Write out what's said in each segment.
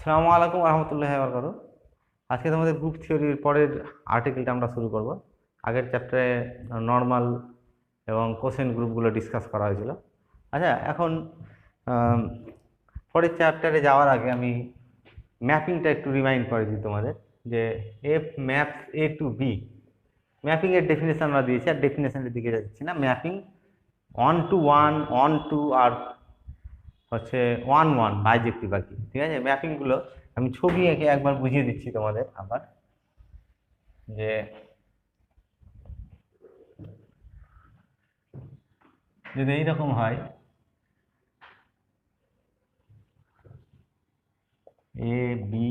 আসসালামু আলাইকুম রহমতুল্লাহ বরকাত। আজকে তোমাদের গ্রুপ থিওরির পরের আর্টিকেলটা আমরা শুরু করব। আগের চ্যাপ্টারে নর্মাল এবং কোশ্চেন গ্রুপগুলো ডিসকাস করা হয়েছিল। আচ্ছা, এখন আম, পরের চ্যাপ্টারে যাওয়ার আগে আমি ম্যাপিংটা একটু রিমাইন্ড করে দিই তোমাদের, যে f maps A to B. Mapping এর ডেফিনেশন আমরা দিয়েছি, আর ডেফিনেশনের দিকে যাচ্ছি না। Mapping onto one, onto, আর হচ্ছে ওয়ান ওয়ান বাইজেক্টিভ আর কি। ঠিক আছে, ম্যাপিং গুলো আমি ছবি এঁকে একবার বুঝিয়ে দিচ্ছি তোমাদের আবার, যে যদি এইরকম হয় এ বি,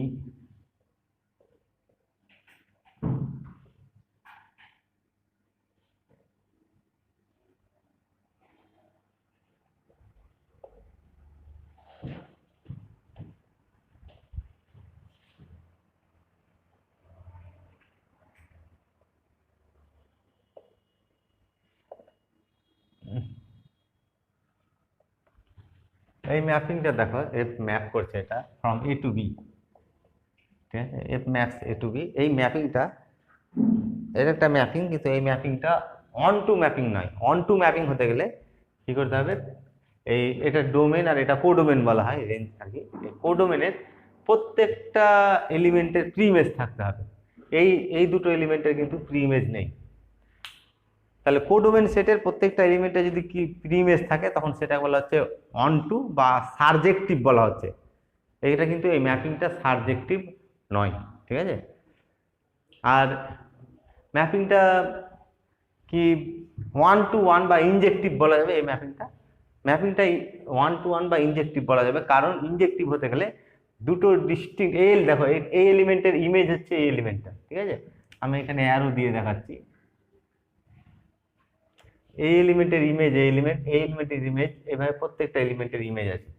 এই ম্যাপিংটা দেখো, এফ ম্যাপ করছে এটা ফ্রম এ টু বি। ঠিক আছে, F maps A to B, এই ম্যাপিংটা এর একটা ম্যাপিং, কিন্তু এই ম্যাপিংটা অন টু ম্যাপিং নয়। অন টু ম্যাপিং হতে গেলে কি করতে হবে, এই এটা ডোমেন আর এটা কোডোমেন বলা হয়, রেঞ্জ আর কি। এই কোডোমেনের প্রত্যেকটা এলিমেন্টের প্রি ইমেজ থাকতে হবে। এই এই দুটো এলিমেন্টের কিন্তু প্রি ইমেজ নেই। তাহলে কোডোমেন সেটের প্রত্যেকটা এলিমেন্টে যদি কি প্রি ইমেজ থাকে, তখন সেটা বলা হচ্ছে অন টু বা সারজেক্টিভ বলা হচ্ছে। এটা কিন্তু এই ম্যাপিংটা সারজেক্টিভ নয়। ঠিক আছে, আর ম্যাপিংটা কি ওয়ান টু ওয়ান বা ইনজেক্টিভ বলা যাবে এই ম্যাপিংটা। ম্যাপিংটা ওয়ান টু ওয়ান বা ইনজেক্টিভ বলা যাবে, কারণ ইনজেক্টিভ হতে গেলে দুটো ডিস্টিংক্ট এই দেখো, এই এলিমেন্টের ইমেজ হচ্ছে এই এলিমেন্টটা। ঠিক আছে, আমি এখানে অ্যারো দিয়ে দেখাচ্ছি। এই এলিমেন্টের ইমেজ এই এলিমেন্ট, এই এলিমেন্টের ইমেজ, এভাবে প্রত্যেকটা এলিমেন্টের ইমেজ আছে।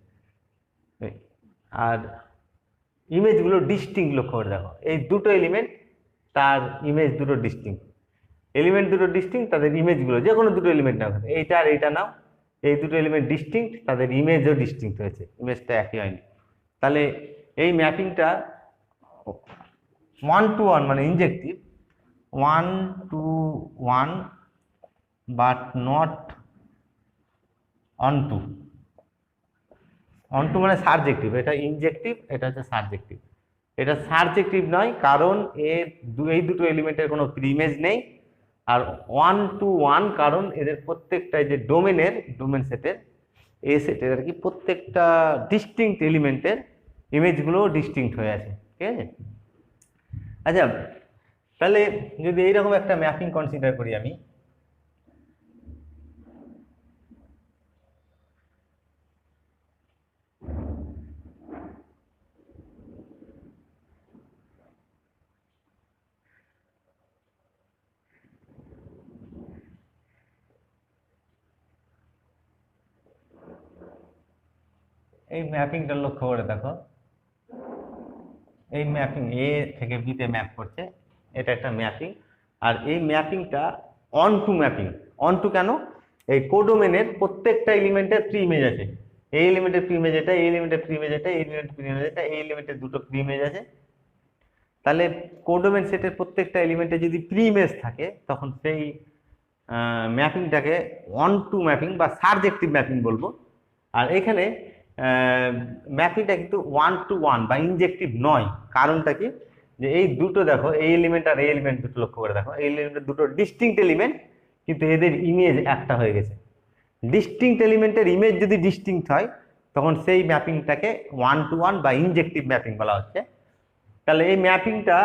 আর ইমেজগুলো ডিস্টিংক্ট, লক্ষ্য করে দেখো, এই দুটো এলিমেন্ট তার ইমেজ দুটো ডিস্টিংক্ট। এলিমেন্ট দুটো ডিস্টিংক্ট, তাদের ইমেজগুলো যে কোনো দুটো এলিমেন্ট নাও, এইটা আর এইটা নাও, এই দুটো এলিমেন্ট ডিস্টিংক্ট, তাদের ইমেজও ডিস্টিংক্ট হয়েছে, ইমেজটা একই হয়নি। তাহলে এই ম্যাপিংটা ওয়ান টু ওয়ান মানে injective, one to one but not onto. Onto মানে সাবজেক্টিভ, এটা ইনজেক্টিভ, এটা হচ্ছে সাবজেক্টিভ। এটা সাবজেক্টিভ নয়, কারণ এর এই দুটো এলিমেন্টের কোনো প্রিমেজ নেই। আর ওয়ান টু ওয়ান কারণ এদের প্রত্যেকটাই যে ডোমেনের, ডোমেন সেটের, এ সেটের আর কি, প্রত্যেকটা ডিস্টিংক্ট এলিমেন্টের ইমেজগুলো ডিস্টিংক্ট হয়ে আছে। ঠিক আছে, আচ্ছা, তাহলে যদি এইরকম একটা ম্যাপিং কনসিডার করি আমি, এই ম্যাপিংটা লক্ষ্য করে দেখো, এই ম্যাপিং এ থেকে বিতে ম্যাপ করছে, এটা একটা ম্যাপিং। আর এই ম্যাপিংটা onto mapping. Onto কেন, এই কোডোমেনের প্রত্যেকটা এলিমেন্টের প্রি ইমেজ আছে। এই এলিমেন্টের প্রি ইমেজ এটা, এই এলিমেন্টের প্রি ইমেজ এটা, এই এলিমেন্টের প্রি ইমেজ এটা, এই এলিমেন্টের দুটো প্রি ইমেজ আছে। তাহলে কোডোমেন সেটের প্রত্যেকটা এলিমেন্টে যদি প্রি ইমেজ থাকে, তখন সেই ম্যাপিংটাকে অন টু ম্যাপিং বা সাবজেক্টিভ ম্যাপিং বলবো। আর এখানে ম্যাপিংটা কিন্তু ওয়ান টু ওয়ান বা ইনজেক্টিভ নয়। কারণটা কি, যে এই দুটো দেখো, এই এলিমেন্ট আর এই এলিমেন্ট দুটো লক্ষ্য করে দেখো, এই এলিমেন্টের দুটো ডিস্টিংক্ট এলিমেন্ট, কিন্তু এদের ইমেজ একটা হয়ে গেছে। ডিস্টিংক্ট এলিমেন্টের ইমেজ যদি ডিস্টিংক্ট হয়, তখন সেই ম্যাপিংটাকে ওয়ান টু ওয়ান বা ইনজেক্টিভ ম্যাপিং বলা হচ্ছে। তাহলে এই ম্যাপিংটা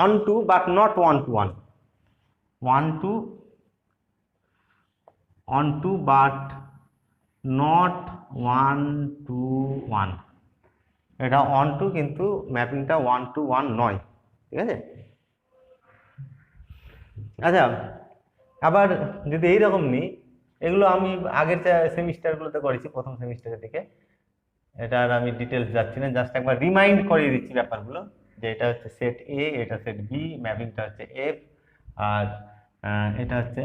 onto but not one to one, one to onto but not one to one. এটা অন টু, কিন্তু ম্যাপিংটা ওয়ান টু ওয়ান নয়। ঠিক আছে, আচ্ছা, আবার যদি এইরকম নিই, এগুলো আমি আগের সেমিস্টারগুলোতে করেছি, প্রথম সেমিস্টারের দিকে। এটা আর আমি ডিটেলস যাচ্ছি না, জাস্ট একবার রিমাইন্ড করিয়ে দিচ্ছি ব্যাপারগুলো, যে এটা হচ্ছে সেট এ, এটা সেট বি, ম্যাপিংটা হচ্ছে এফ, আর এটা হচ্ছে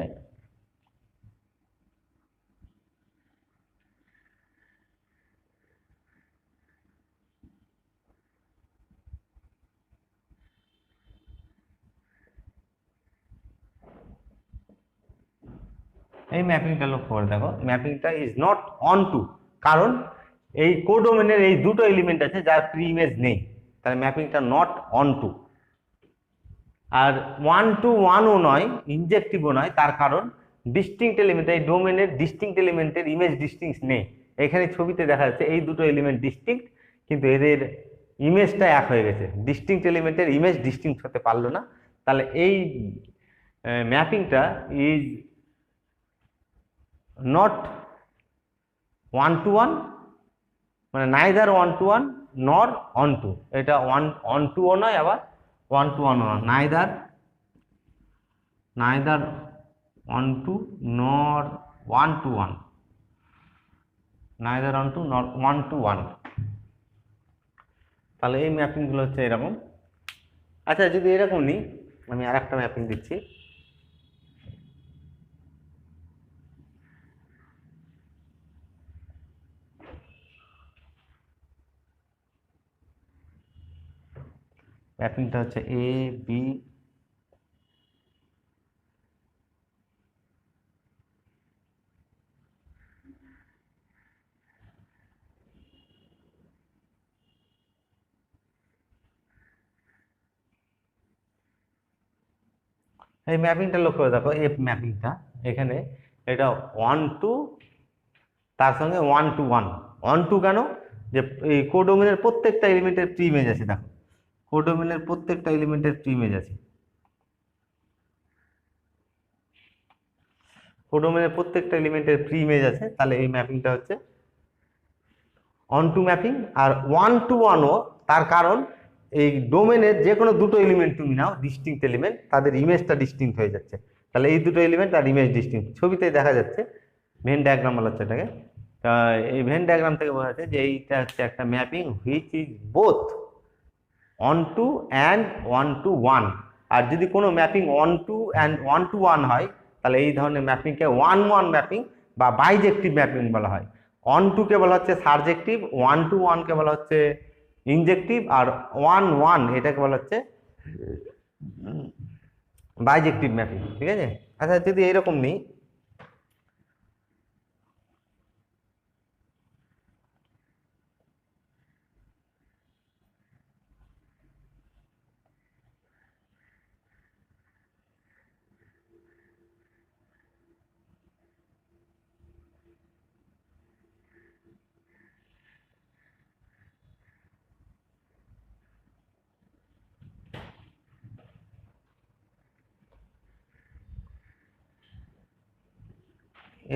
এই ম্যাপিংটা লক্ষ্য করে দেখো, ম্যাপিংটা ইজ নট অন টু, কারণ এই কোডোমেনের এই দুটো এলিমেন্ট আছে যার প্রি ইমেজ নেই, তাহলে ম্যাপিংটা নট অন টু। আর 1 to 1ও নয়, ইনজেক্টিভও নয়, তার কারণ ডিস্টিংক্ট এলিমেন্ট, এই ডোমেনের ডিস্টিংক্ট এলিমেন্টের ইমেজ ডিস্টিংক্ট নেই। এখানে ছবিতে দেখা যাচ্ছে এই দুটো এলিমেন্ট ডিস্টিংক্ট, কিন্তু এদের ইমেজটা এক হয়ে গেছে, ডিস্টিংক্ট এলিমেন্টের ইমেজ ডিস্টিংক্ট হতে পারলো না। তাহলে এই ম্যাপিংটা ইজ নট 1 to 1, মানে নাইদার 1 to 1 নর অন টু, এটা 1 on 2ও নয় আবার 1 to 1ও নয়, neither on 2 nor 1 to 1, neither on 2 nor 1 to 1। তাহলে এই ম্যাপিংগুলো হচ্ছে এরকম। আচ্ছা, যদি এরকম নিই, আমি আর একটা ম্যাপিং দিচ্ছি। ম্যাপিংটা হচ্ছে এ বি, এই ম্যাপিংটা লক্ষ্য করে দেখো, এফ ম্যাপিংটা এখানে এটা 1 to, তার সঙ্গে 1 to 1। 1 to কেন? যে এই কোডোমেনের প্রত্যেকটা এলিমেন্টের প্রি ইমেজ আছে, দেখো কোডোমেনের প্রত্যেকটা এলিমেন্টের প্রি ইমেজ আছে, কোডোমেনের প্রত্যেকটা এলিমেন্টের প্রি ইমেজ আছে, তাহলে এই ম্যাপিংটা হচ্ছে অন টু ম্যাপিং। আর 1 to 1ও, তার কারণ এই ডোমেনের যে কোনো দুটো এলিমেন্ট তুমি নাও, ডিস্টিংক্ট এলিমেন্ট, তাদের ইমেজটা ডিস্টিংক্ট হয়ে যাচ্ছে, তাহলে এই দুটো এলিমেন্ট আর ইমেজ ডিস্টিংক্ট। ছবিতে দেখা যাচ্ছে, ভেন ডায়াগ্রাম বলা হচ্ছে এটাকে। তা এই ভেন ডায়াগ্রাম থেকে বোঝা যাচ্ছে যে এইটা হচ্ছে একটা mapping which is both onto and 1 to 1। আর যদি কোনো mapping onto and 1 to 1 হয়, তাহলে এই ধরনের ম্যাপিংকে 1-1 ম্যাপিং বা বাইজেক্টিভ ম্যাপিং বলা হয়। অন টু কে বলা হচ্ছে সারজেক্টিভ, 1 to 1 কে বলা হচ্ছে ইনজেক্টিভ, আর 1-1 এটাকে বলা হচ্ছে বাইজেক্টিভ ম্যাপিং। ঠিক আছে? আচ্ছা, যদি এরকম নিই,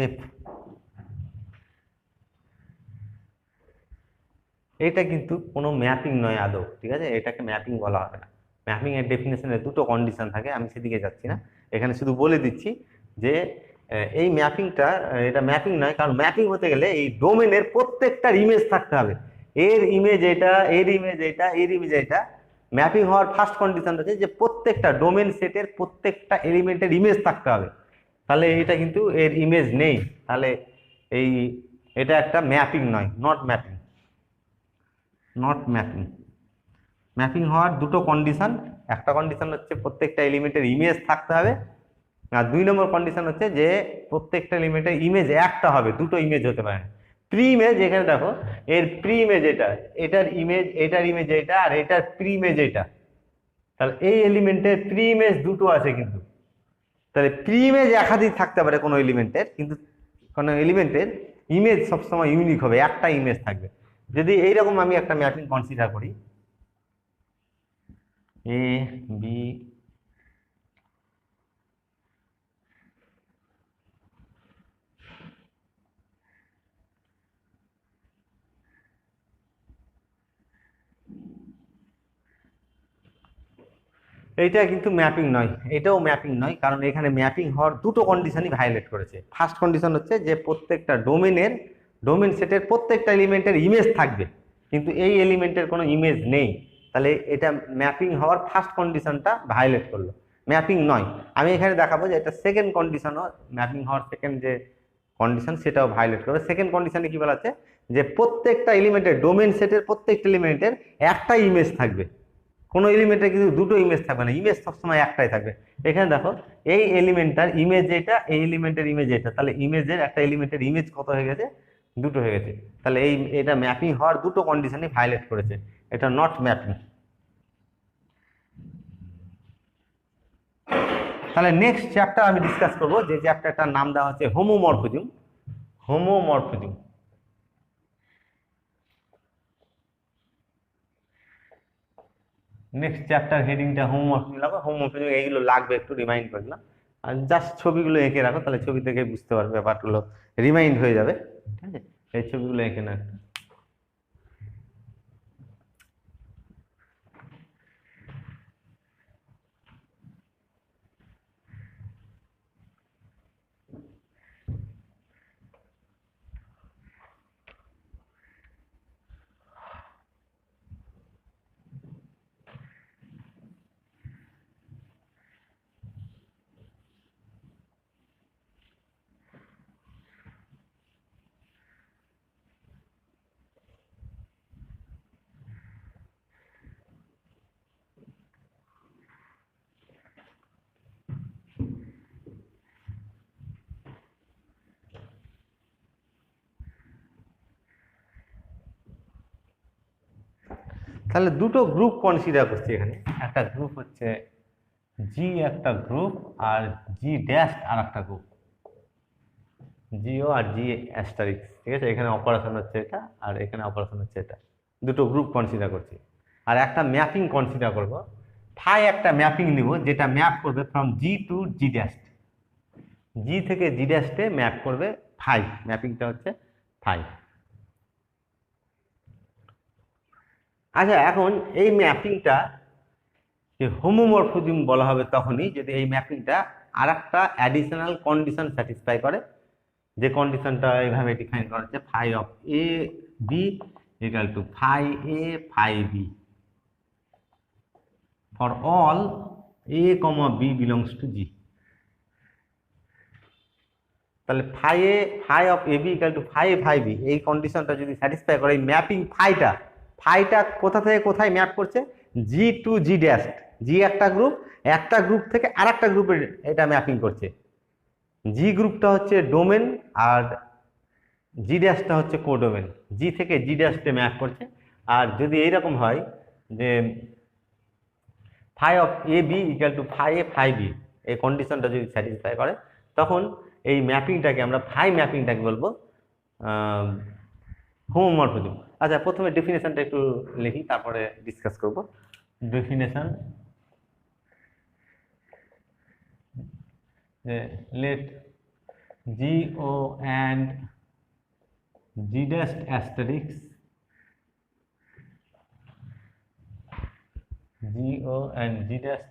এফ, এটা কিন্তু কোনো ম্যাপিং নয় আদৌ। ঠিক আছে? এটাকে ম্যাপিং বলা হবে না। ম্যাপিং এর ডেফিনেশনে দুটো কন্ডিশন থাকে, আমি সেদিকে যাচ্ছি না, এখানে শুধু বলে দিচ্ছি যে এই ম্যাপিংটা, এটা ম্যাপিং নয়, কারণ ম্যাপিং হতে গেলে এই ডোমেনের প্রত্যেকটার ইমেজ থাকতে হবে, এর ইমেজ এটা, এর ইমেজ এটা, এর ইমেজ এটা। ম্যাপিং হওয়ার ফার্স্ট কন্ডিশন হচ্ছে যে প্রত্যেকটা ডোমেন সেটের প্রত্যেকটা এলিমেন্টের ইমেজ থাকতে হবে, তাহলে এটা কিন্তু এর ইমেজ নেই, তাহলে এই এটা একটা ম্যাপিং নয়, not mapping, not mapping. Mapping হওয়ার দুটো কন্ডিশন, একটা কন্ডিশন হচ্ছে প্রত্যেকটা এলিমেন্টের ইমেজ থাকতে হবে, আর 2 নম্বর কন্ডিশন হচ্ছে যে প্রত্যেকটা এলিমেন্টের ইমেজ একটা হবে, দুটো ইমেজ হতে পারে। প্রি ইমেজ, এখানে দেখো এর প্রি ইমেজ এটা, এটার ইমেজ, এটার ইমেজ এটা, আর এটার প্রি ইমেজ এটা, তাহলে এই এলিমেন্টের প্রি ইমেজ দুটো আছে কিন্তু, তাহলে প্রি ইমেজ একাধিক থাকতে পারে কোনো এলিমেন্টের, কিন্তু কোনো এলিমেন্টের ইমেজ সবসময় ইউনিক হবে, একটা ইমেজ থাকবে। যদি এইরকম আমি একটা ম্যাপিং কনসিডার করি, এ বি, এইটা কিন্তু ম্যাপিং নয়, এটাও ম্যাপিং নয়, কারণ এখানে ম্যাপিং হওয়ার দুটো কন্ডিশনই ভায়োলেট করেছে। ফার্স্ট কন্ডিশন হচ্ছে যে প্রত্যেকটা ডোমেন সেটের প্রত্যেকটা এলিমেন্টের ইমেজ থাকবে, কিন্তু এই এলিমেন্টের কোনো ইমেজ নেই, তাহলে এটা ম্যাপিং হওয়ার ফার্স্ট কন্ডিশনটা ভায়োলেট করলো, ম্যাপিং নয়। আমি এখানে দেখাবো যে এটা সেকেন্ড কন্ডিশনও, ম্যাপিং হওয়ার সেকেন্ড যে কন্ডিশন সেটাও ভায়োলেট করবে। সেকেন্ড কন্ডিশনে কি বলা আছে, যে প্রত্যেকটা এলিমেন্টের, ডোমেন সেটের প্রত্যেকটা এলিমেন্টের একটা ইমেজ থাকবে, কোনো এলিমেন্টের কিন্তু দুটো ইমেজ থাকবে না, ইমেজ সবসময় একটাই থাকবে। এখানে দেখো এই এলিমেন্টটার ইমেজ এটা, এই এলিমেন্টের ইমেজ এটা, তাহলে ইমেজের একটা এলিমেন্টের ইমেজ কত হয়ে গেছে, দুটো হয়ে গেছে। তাহলে এটা ম্যাপিং হওয়ার দুটো কন্ডিশনই ভায়োলেট করেছে, এটা নট ম্যাপিং। তাহলে নেক্সট চ্যাপ্টার আমি ডিসকাস করব, যে চ্যাপ্টারটার নাম দেওয়া হচ্ছে হোমোমরফিজম। হোমোমরফিজম। নেক্সট চ্যাপ্টার হেডিংটা হোমোমরফিজম লাগবে। হোমোমরফিজম এইগুলো লাগবে, একটু রিমাইন্ড করে দিলাম। আর জাস্ট ছবিগুলো এঁকে রাখো, তাহলে ছবি থেকে বুঝতে পারবে, ব্যাপারগুলো রিমাইন্ড হয়ে যাবে। ঠিক আছে, এই ছবিগুলো এঁকে না। তাহলে দুটো গ্রুপ কনসিডার করছি এখানে, একটা গ্রুপ হচ্ছে জি একটা গ্রুপ, আর জি ড্যাশ আর একটা গ্রুপ, জিও আর জি অ্যাস্টারিক্স। ঠিক আছে, এখানে অপারেশন হচ্ছে এটা, আর এখানে অপারেশন হচ্ছে এটা। দুটো গ্রুপ কনসিডার করছি, আর একটা ম্যাপিং কনসিডার করব। ফাই একটা ম্যাপিং নিব, যেটা ম্যাপ করবে from G to G dash, G থেকে জি ড্যাশে ম্যাপ করবে ফাই, ম্যাপিংটা হচ্ছে ফাই। আচ্ছা, এখন এই ম্যাপিংটা যে হোমোমরফিজম বলা হবে তখনই যদি এই ম্যাপিংটা আর একটা অ্যাডিশনাল কন্ডিশন স্যাটিসফাই করে, যে কন্ডিশনটা এইভাবে ডিফাইন করা হচ্ছে, phi of a b equal to phi a phi b for all a comma b belongs to G. তাহলে phi of a b equal to phi b, এই কন্ডিশনটা যদি স্যাটিসফাই করে, এই ম্যাপিং ফাইটা কোথা থেকে কোথায় ম্যাপ করছে, জি টু জি ড্যাশ। জি একটা গ্রুপ থেকে আর একটা গ্রুপে এটা ম্যাপিং করছে। জি গ্রুপটা হচ্ছে ডোমেন, আর জি ড্যাশটা হচ্ছে কোডোমেন। জি থেকে জি ড্যাশে ম্যাপ করছে। আর যদি এইরকম হয় যে phi of a b equal to phi a phi b, এই কন্ডিশনটা যদি স্যাটিসফাই করে, তখন এই ম্যাপিংটাকে আমরা ম্যাপিংটাকে বলবো হোমোমরফিজম। আচ্ছা, প্রথমে ডেফিনেশনটা একটু লিখি, তারপরে ডিসকাস করব। Definition, let GO and G dash asterisk GO and G dash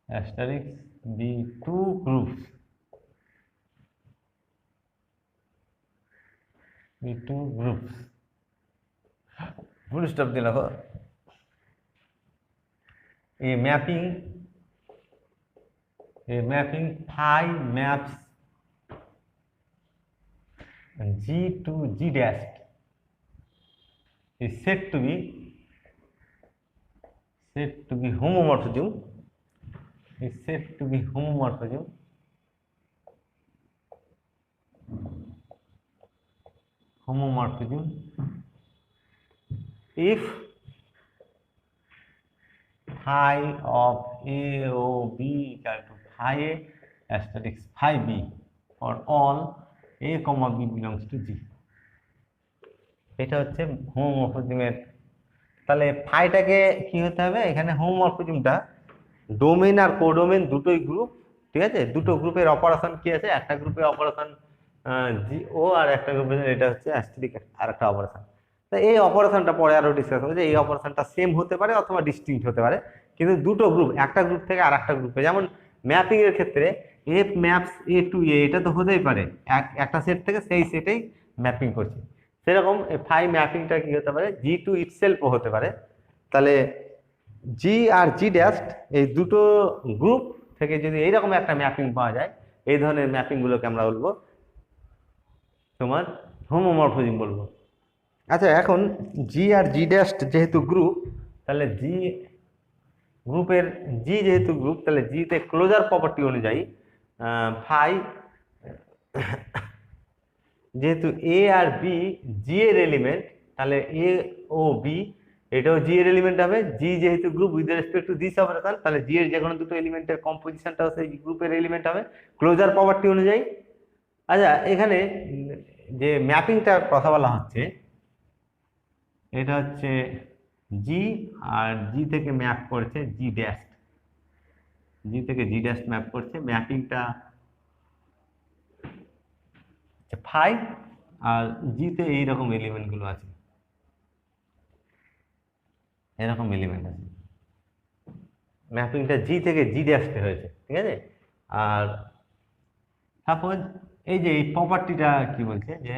asterisk be two groups, full stop দিয়ে রাখো। A mapping phi maps G to G dash is said to be homomorphism, if phi of A O B equal to phi A asterisk phi B for all A comma B belongs to G। এটা হচ্ছে হোমোমরফিজমের। তাহলে ফাইটাকে কি হতে হবে, এখানে হোমোমরফিজমটা domain আর codomain দুটোই group. ঠিক আছে, দুটো গ্রুপের অপারেশন কি আছে, একটা গ্রুপের অপারেশন জি ও, আর একটা গ্রুপের এটা হচ্ছে অ্যাস্টেরিক আর একটা অপারেশন। তো এই অপারেশনটা পরে আরো ডিসকাস হবে, যে এই অপারেশনটা সেম হতে পারে অথবা ডিস্টিংক্ট হতে পারে, কিন্তু দুটো গ্রুপ, একটা গ্রুপ থেকে আর একটা গ্রুপে। যেমন ম্যাপিং এর ক্ষেত্রে এফ ম্যাপস এ টু এ, এটা তো হতেই পারে একটা সেট থেকে সেই সেটেই ম্যাপিং করছে। সেরকম ফাই ম্যাপিংটা কি হতে পারে, জি টু ইটসেলফও হতে পারে। তাহলে জি আর জি ড্যাশ, এই দুটো গ্রুপ থেকে যদি এইরকম একটা ম্যাপিং পাওয়া যায়, এই ধরনের ম্যাপিংগুলোকে আমরা বলবো তোমার হোমোমরফিজম বলবো। আচ্ছা, এখন জি আর জি ড্যাশ যেহেতু গ্রুপ, তাহলে জি গ্রুপের, জি যেহেতু গ্রুপ তাহলে জিতে ক্লোজার প্রপার্টি অনুযায়ী ফাই, যেহেতু এ আর বি জি এর এলিমেন্ট, তাহলে এ ও বি এটাও জি এর এলিমেন্ট হবে। জি যেহেতু group with respect to this operation, তাহলে জি এর যে কোনো দুটো এলিমেন্টের কম্পোজিশনটাও সেই গ্রুপের এলিমেন্ট হবে ক্লোজার প্রপার্টি অনুযায়ী। আচ্ছা, এখানে যে ম্যাপিংটার কথা বলা হচ্ছে, এটা হচ্ছে জি, আর জি থেকে ম্যাপ করছে জি ড্যাশ, জি থেকে জি ড্যাশ ম্যাপ করছে, ম্যাপিংটা ফাই, আর জিতে এইরকম এলিমেন্ট গুলো আছে, এরকম এলিমেন্ট আছে, ম্যাপিংটা জি থেকে জি ড্যাশে হয়েছে, ঠিক আছে। আর সাপোজ এই যে এই প্রপার্টিটা কি বলছে, যে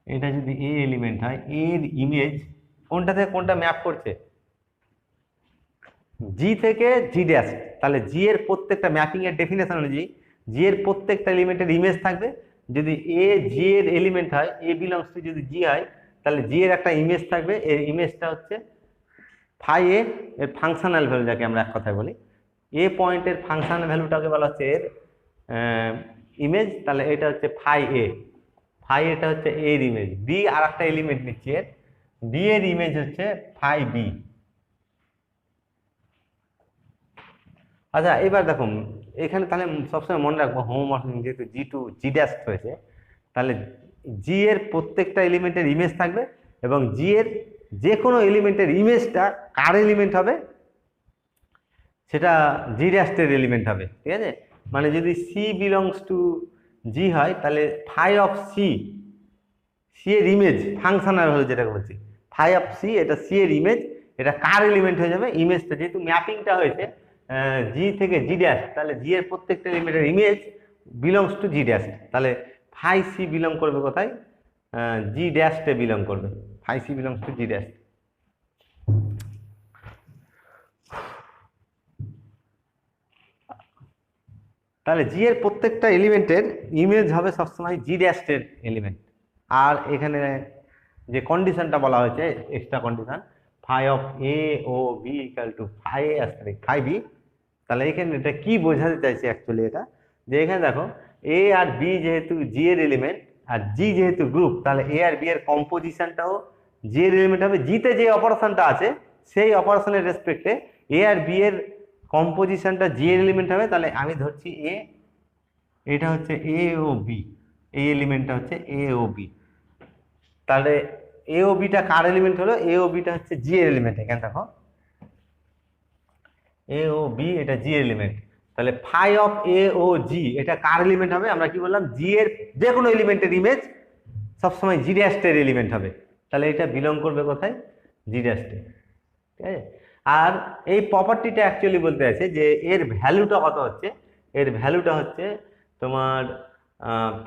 এটা যদি এ এলিমেন্ট হয়, এর ইমেজ কোনটা থেকে কোনটা ম্যাপ করছে, জি থেকে জি ড্যাশ, তাহলে জি এর প্রত্যেকটা ম্যাপিং এর ডেফিনেশন অনুযায়ী জি এর প্রত্যেকটা এলিমেন্টের ইমেজ থাকবে। যদি এ জি এর এলিমেন্ট হয়, এ বিলংস টু যদি জি হয়, তাহলে জি এর একটা ইমেজ থাকবে, এর ইমেজটা হচ্ছে ফাই এ, এর ফাংশনাল ভ্যালু যাকে আমরা এক কথায় বলি, এ পয়েন্টের ফাংশনাল ভ্যালুটাকে বলা হচ্ছে এর ইমেজ, তাহলে এটা হচ্ছে ফাই এ, ফাই এটা হচ্ছে এর ইমেজ। বি আর একটা এলিমেন্ট নিচ্ছে এর, বি এর ইমেজ হচ্ছে ফাই বি। আচ্ছা, এবার দেখুন এখানে তাহলে সবসময় মনে রাখবো হোমোমরফিজম যেহেতু জি টু জি ড্যাশ হয়েছে, তাহলে জি এর প্রত্যেকটা এলিমেন্টের ইমেজ থাকবে, এবং জি এর যে কোনো এলিমেন্টের ইমেজটা কার এলিমেন্ট হবে, সেটা জি ড্যাশের এলিমেন্ট হবে, ঠিক আছে। মানে যদি সি বিলংস টু জি হয়, তাহলে ফাই অফ সি, সি এর ইমেজ ফাংশনাল হলো যেটাকে বলছি, ফাই অফ সি এটা সি এর ইমেজ, এটা কার এলিমেন্ট হয়ে যাবে, ইমেজটা যেহেতু ম্যাপিংটা হয়েছে জি থেকে জি ড্যাশ, তাহলে জি এর প্রত্যেকটা এলিমেন্টের image belongs to G dash, তাহলে ফাই সি বিলং করবে কোথায়, জি ড্যাশে বিলং করবে, phi C belongs to G dash. তাহলে জি এর প্রত্যেকটা এলিমেন্টের ইমেজ হবে সবসময় জি ড্যাশের এলিমেন্ট। আর এখানে যে কন্ডিশনটা বলা হয়েছে extra condition, phi of a o b equal to phi a asterisk phi b, তাহলে এখানে এটা কি বোঝাতে চাইছে অ্যাকচুয়ালি, এটা যে এখানে দেখো এ আর বি যেহেতু জি এর এলিমেন্ট, আর জি যেহেতু গ্রুপ, তাহলে এ আর বি এর কম্পোজিশনটাও জি এর এলিমেন্ট হবে। জিতে যে অপারেশনটা আছে সেই অপারেশনের রেসপেক্টে এ আর বি এর কম্পোজিশনটা জি এর এলিমেন্ট হবে। তাহলে আমি ধরছি এ, এটা হচ্ছে এ ও বি, এই এলিমেন্টটা হচ্ছে এ ও বি, তাহলে এ ও বিটা কার এলিমেন্ট হলো, এ ও বিটা হচ্ছে জি এর এলিমেন্ট। এখানে দেখো এ ও বি এটা জি এলিমেন্ট, তাহলে ফাই অফ এ ও জি এটা কার এলিমেন্ট হবে, আমরা কি বললাম, জি এর যে কোনো এলিমেন্টের ইমেজ সবসময় জি ড্যাশের এলিমেন্ট হবে, তাহলে এটা বিলং করবে কোথায়, জি ড্যাশে, ঠিক আছে। আর এই প্রপার্টিটা অ্যাকচুয়ালি বলতে আছে যে এর ভ্যালুটা কত হচ্ছে, এর ভ্যালুটা হচ্ছে তোমার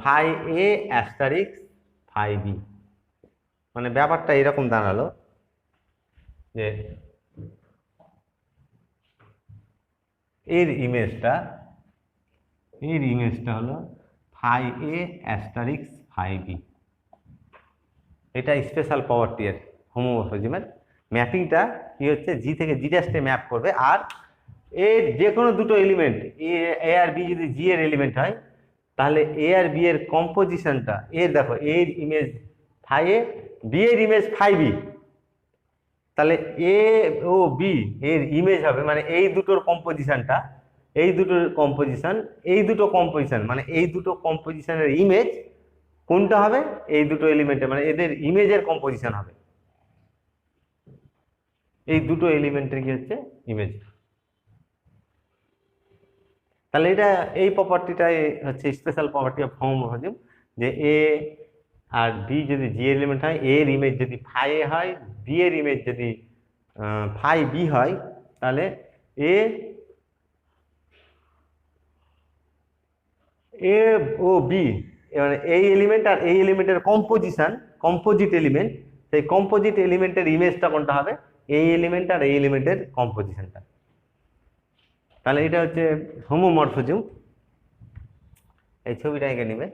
phi a asterisks phi B, মানে ব্যাপারটা এরকম দাঁড়ালো যে এর ইমেজটা হলো phi a asterisks phi b, এটা স্পেশাল প্রপার্টি এর হোমোমরফিজমের। ম্যাপিংটা কি হচ্ছে, জি থেকে জি ড্যাশে ম্যাপ করবে, আর এর যে কোনো দুটো এলিমেন্ট এ আর বি যদি জি এর এলিমেন্ট হয়, তাহলে এ আর বি এর কম্পোজিশনটা, এর দেখো এর ইমেজ ফাই এ, বি এর ইমেজ ফাই বি, তাহলে এ ও বি এর ইমেজ হবে, মানে এই দুটোর কম্পোজিশনটা, এই দুটোর কম্পোজিশন, এই দুটো কম্পোজিশন মানে এই দুটো কম্পোজিশনের ইমেজ কোনটা হবে, এই দুটো এলিমেন্টে মানে এদের ইমেজের কম্পোজিশন হবে, এই দুটো এলিমেন্টের কি হচ্ছে ইমেজ। তাহলে এটা এই প্রপার্টিটাই হচ্ছে স্পেশাল প্রপার্টি অফ হোমোমরফিজম, যে এ আর বি যদি জি এলিমেন্ট হয়, এ এর ইমেজ যদি ফাই এ হয়, বি এর ইমেজ যদি ফাই বি হয়, তাহলে এ এ ও বি মানে এই এলিমেন্ট আর এই এলিমেন্টের কম্পোজিশন, কম্পোজিট এলিমেন্ট, সেই কম্পোজিট এলিমেন্টের ইমেজটা কোনটা হবে, এই এলিমেন্ট আর এই এলিমেন্টের কম্পোজিশনটা। তাহলে এটা হচ্ছে হোমোমরফিজম, এই ছবিটা এঁকে নিবে।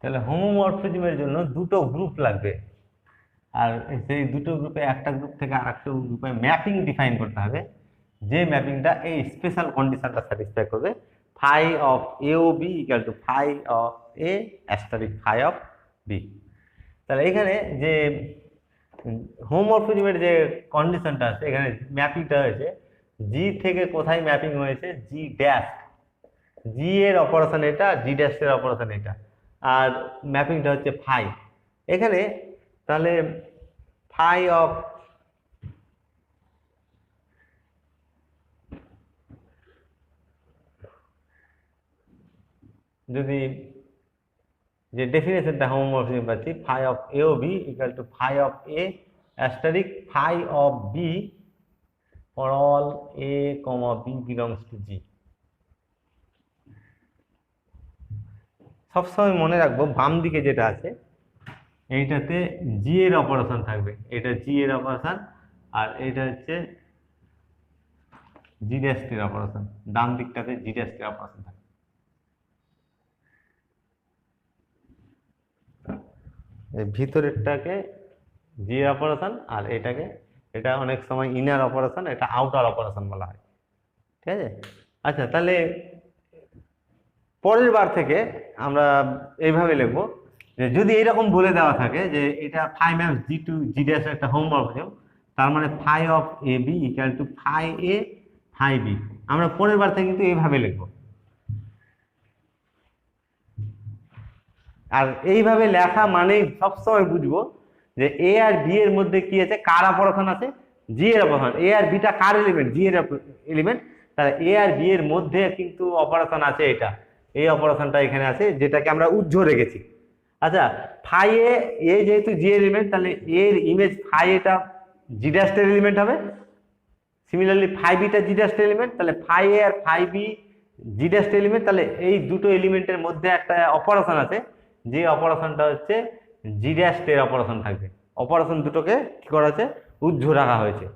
তাহলে হোমোমরফিজমের জন্য দুটো গ্রুপ লাগবে, আর সেই দুটো গ্রুপে একটা গ্রুপ থেকে আরেকটা গ্রুপে ম্যাপিং ডিফাইন করতে হবে, যে ম্যাপিংটা এই স্পেশাল কন্ডিশনটা স্যাটিসফাই করবে। Phi of a o b equal to phi of a asterisk phi of b. তাহলে এখানে যে হোমোমরফিজমের যে কন্ডিশনটা আছে, এখানে ম্যাপিংটা হয়েছে জি থেকে কোথায় ম্যাপিং হয়েছে, জি ড্যাশ, জি এর অপারেশন এটা, জি ড্যাশ এর অপারেশন এটা, আর ম্যাপিংটা হচ্ছে ফাই। এখানে তাহলে ফাই অফ যদি যে ডেফিনেশনটা হোমোমরফিজম পাচ্ছি, phi of a o b equal to phi of a asterisk phi of b for all a comma b belongs to G. সবসময় মনে রাখবো বাম দিকে যেটা আছে এইটাতে জি এর অপারেশন থাকবে, এটা জি এর অপারেশন, আর এটা হচ্ছে জি ড্যাশ এর অপারেশন, ডান দিকটাতে জি ড্যাশ এর অপারেশন থাকবে। এই ভিতরেরটাকে জি এর অপারেশন, আর এটাকে, এটা অনেক সময় ইনার অপারেশন, এটা আউটার অপারেশন বলা হয়, ঠিক আছে। আচ্ছা, তাহলে পরের বার থেকে আমরা এইভাবে লিখবো যে যদি এইরকম বলে দেওয়া থাকে যে এটা phi maps G to G dash একটা হোমোমরফিজম, তার মানে phi of a b equal to phi a phi b, আমরা পরের বার থেকে কিন্তু এইভাবে লিখবো। আর এইভাবে লেখা মানেই সবসময় বুঝবো যে এ আর বি এর মধ্যে কি আছে, কার অপারেশন আছে, জি এর অপারেশন। এ আর বিটা কার এলিমেন্ট, জি এর এলিমেন্ট, তাহলে এ আর বি এর মধ্যে কিন্তু অপারেশন আছে এটা, এই অপারেশনটা এখানে আছে যেটাকে আমরা উজ্জ্ব রেখেছি। আচ্ছা, ফাই এ যেহেতু জি এর এলিমেন্ট, তাহলে এর ইমেজ ফাই এটা জি ড্যাশের এলিমেন্ট হবে। সিমিলারলি ফাই বিটা জি ড্যাশের এলিমেন্ট, তাহলে ফাই এ আর ফাই বি জি ড্যাশের এলিমেন্ট, তাহলে এই দুটো এলিমেন্টের মধ্যে একটা অপারেশন আছে, যে অপারেশনটা হচ্ছে জি ড্যাশ এর অপারেশন থাকবে। অপারেশন দুটোকে কি করা হয়েছে, উজ্জ্ব রাখা হয়েছে।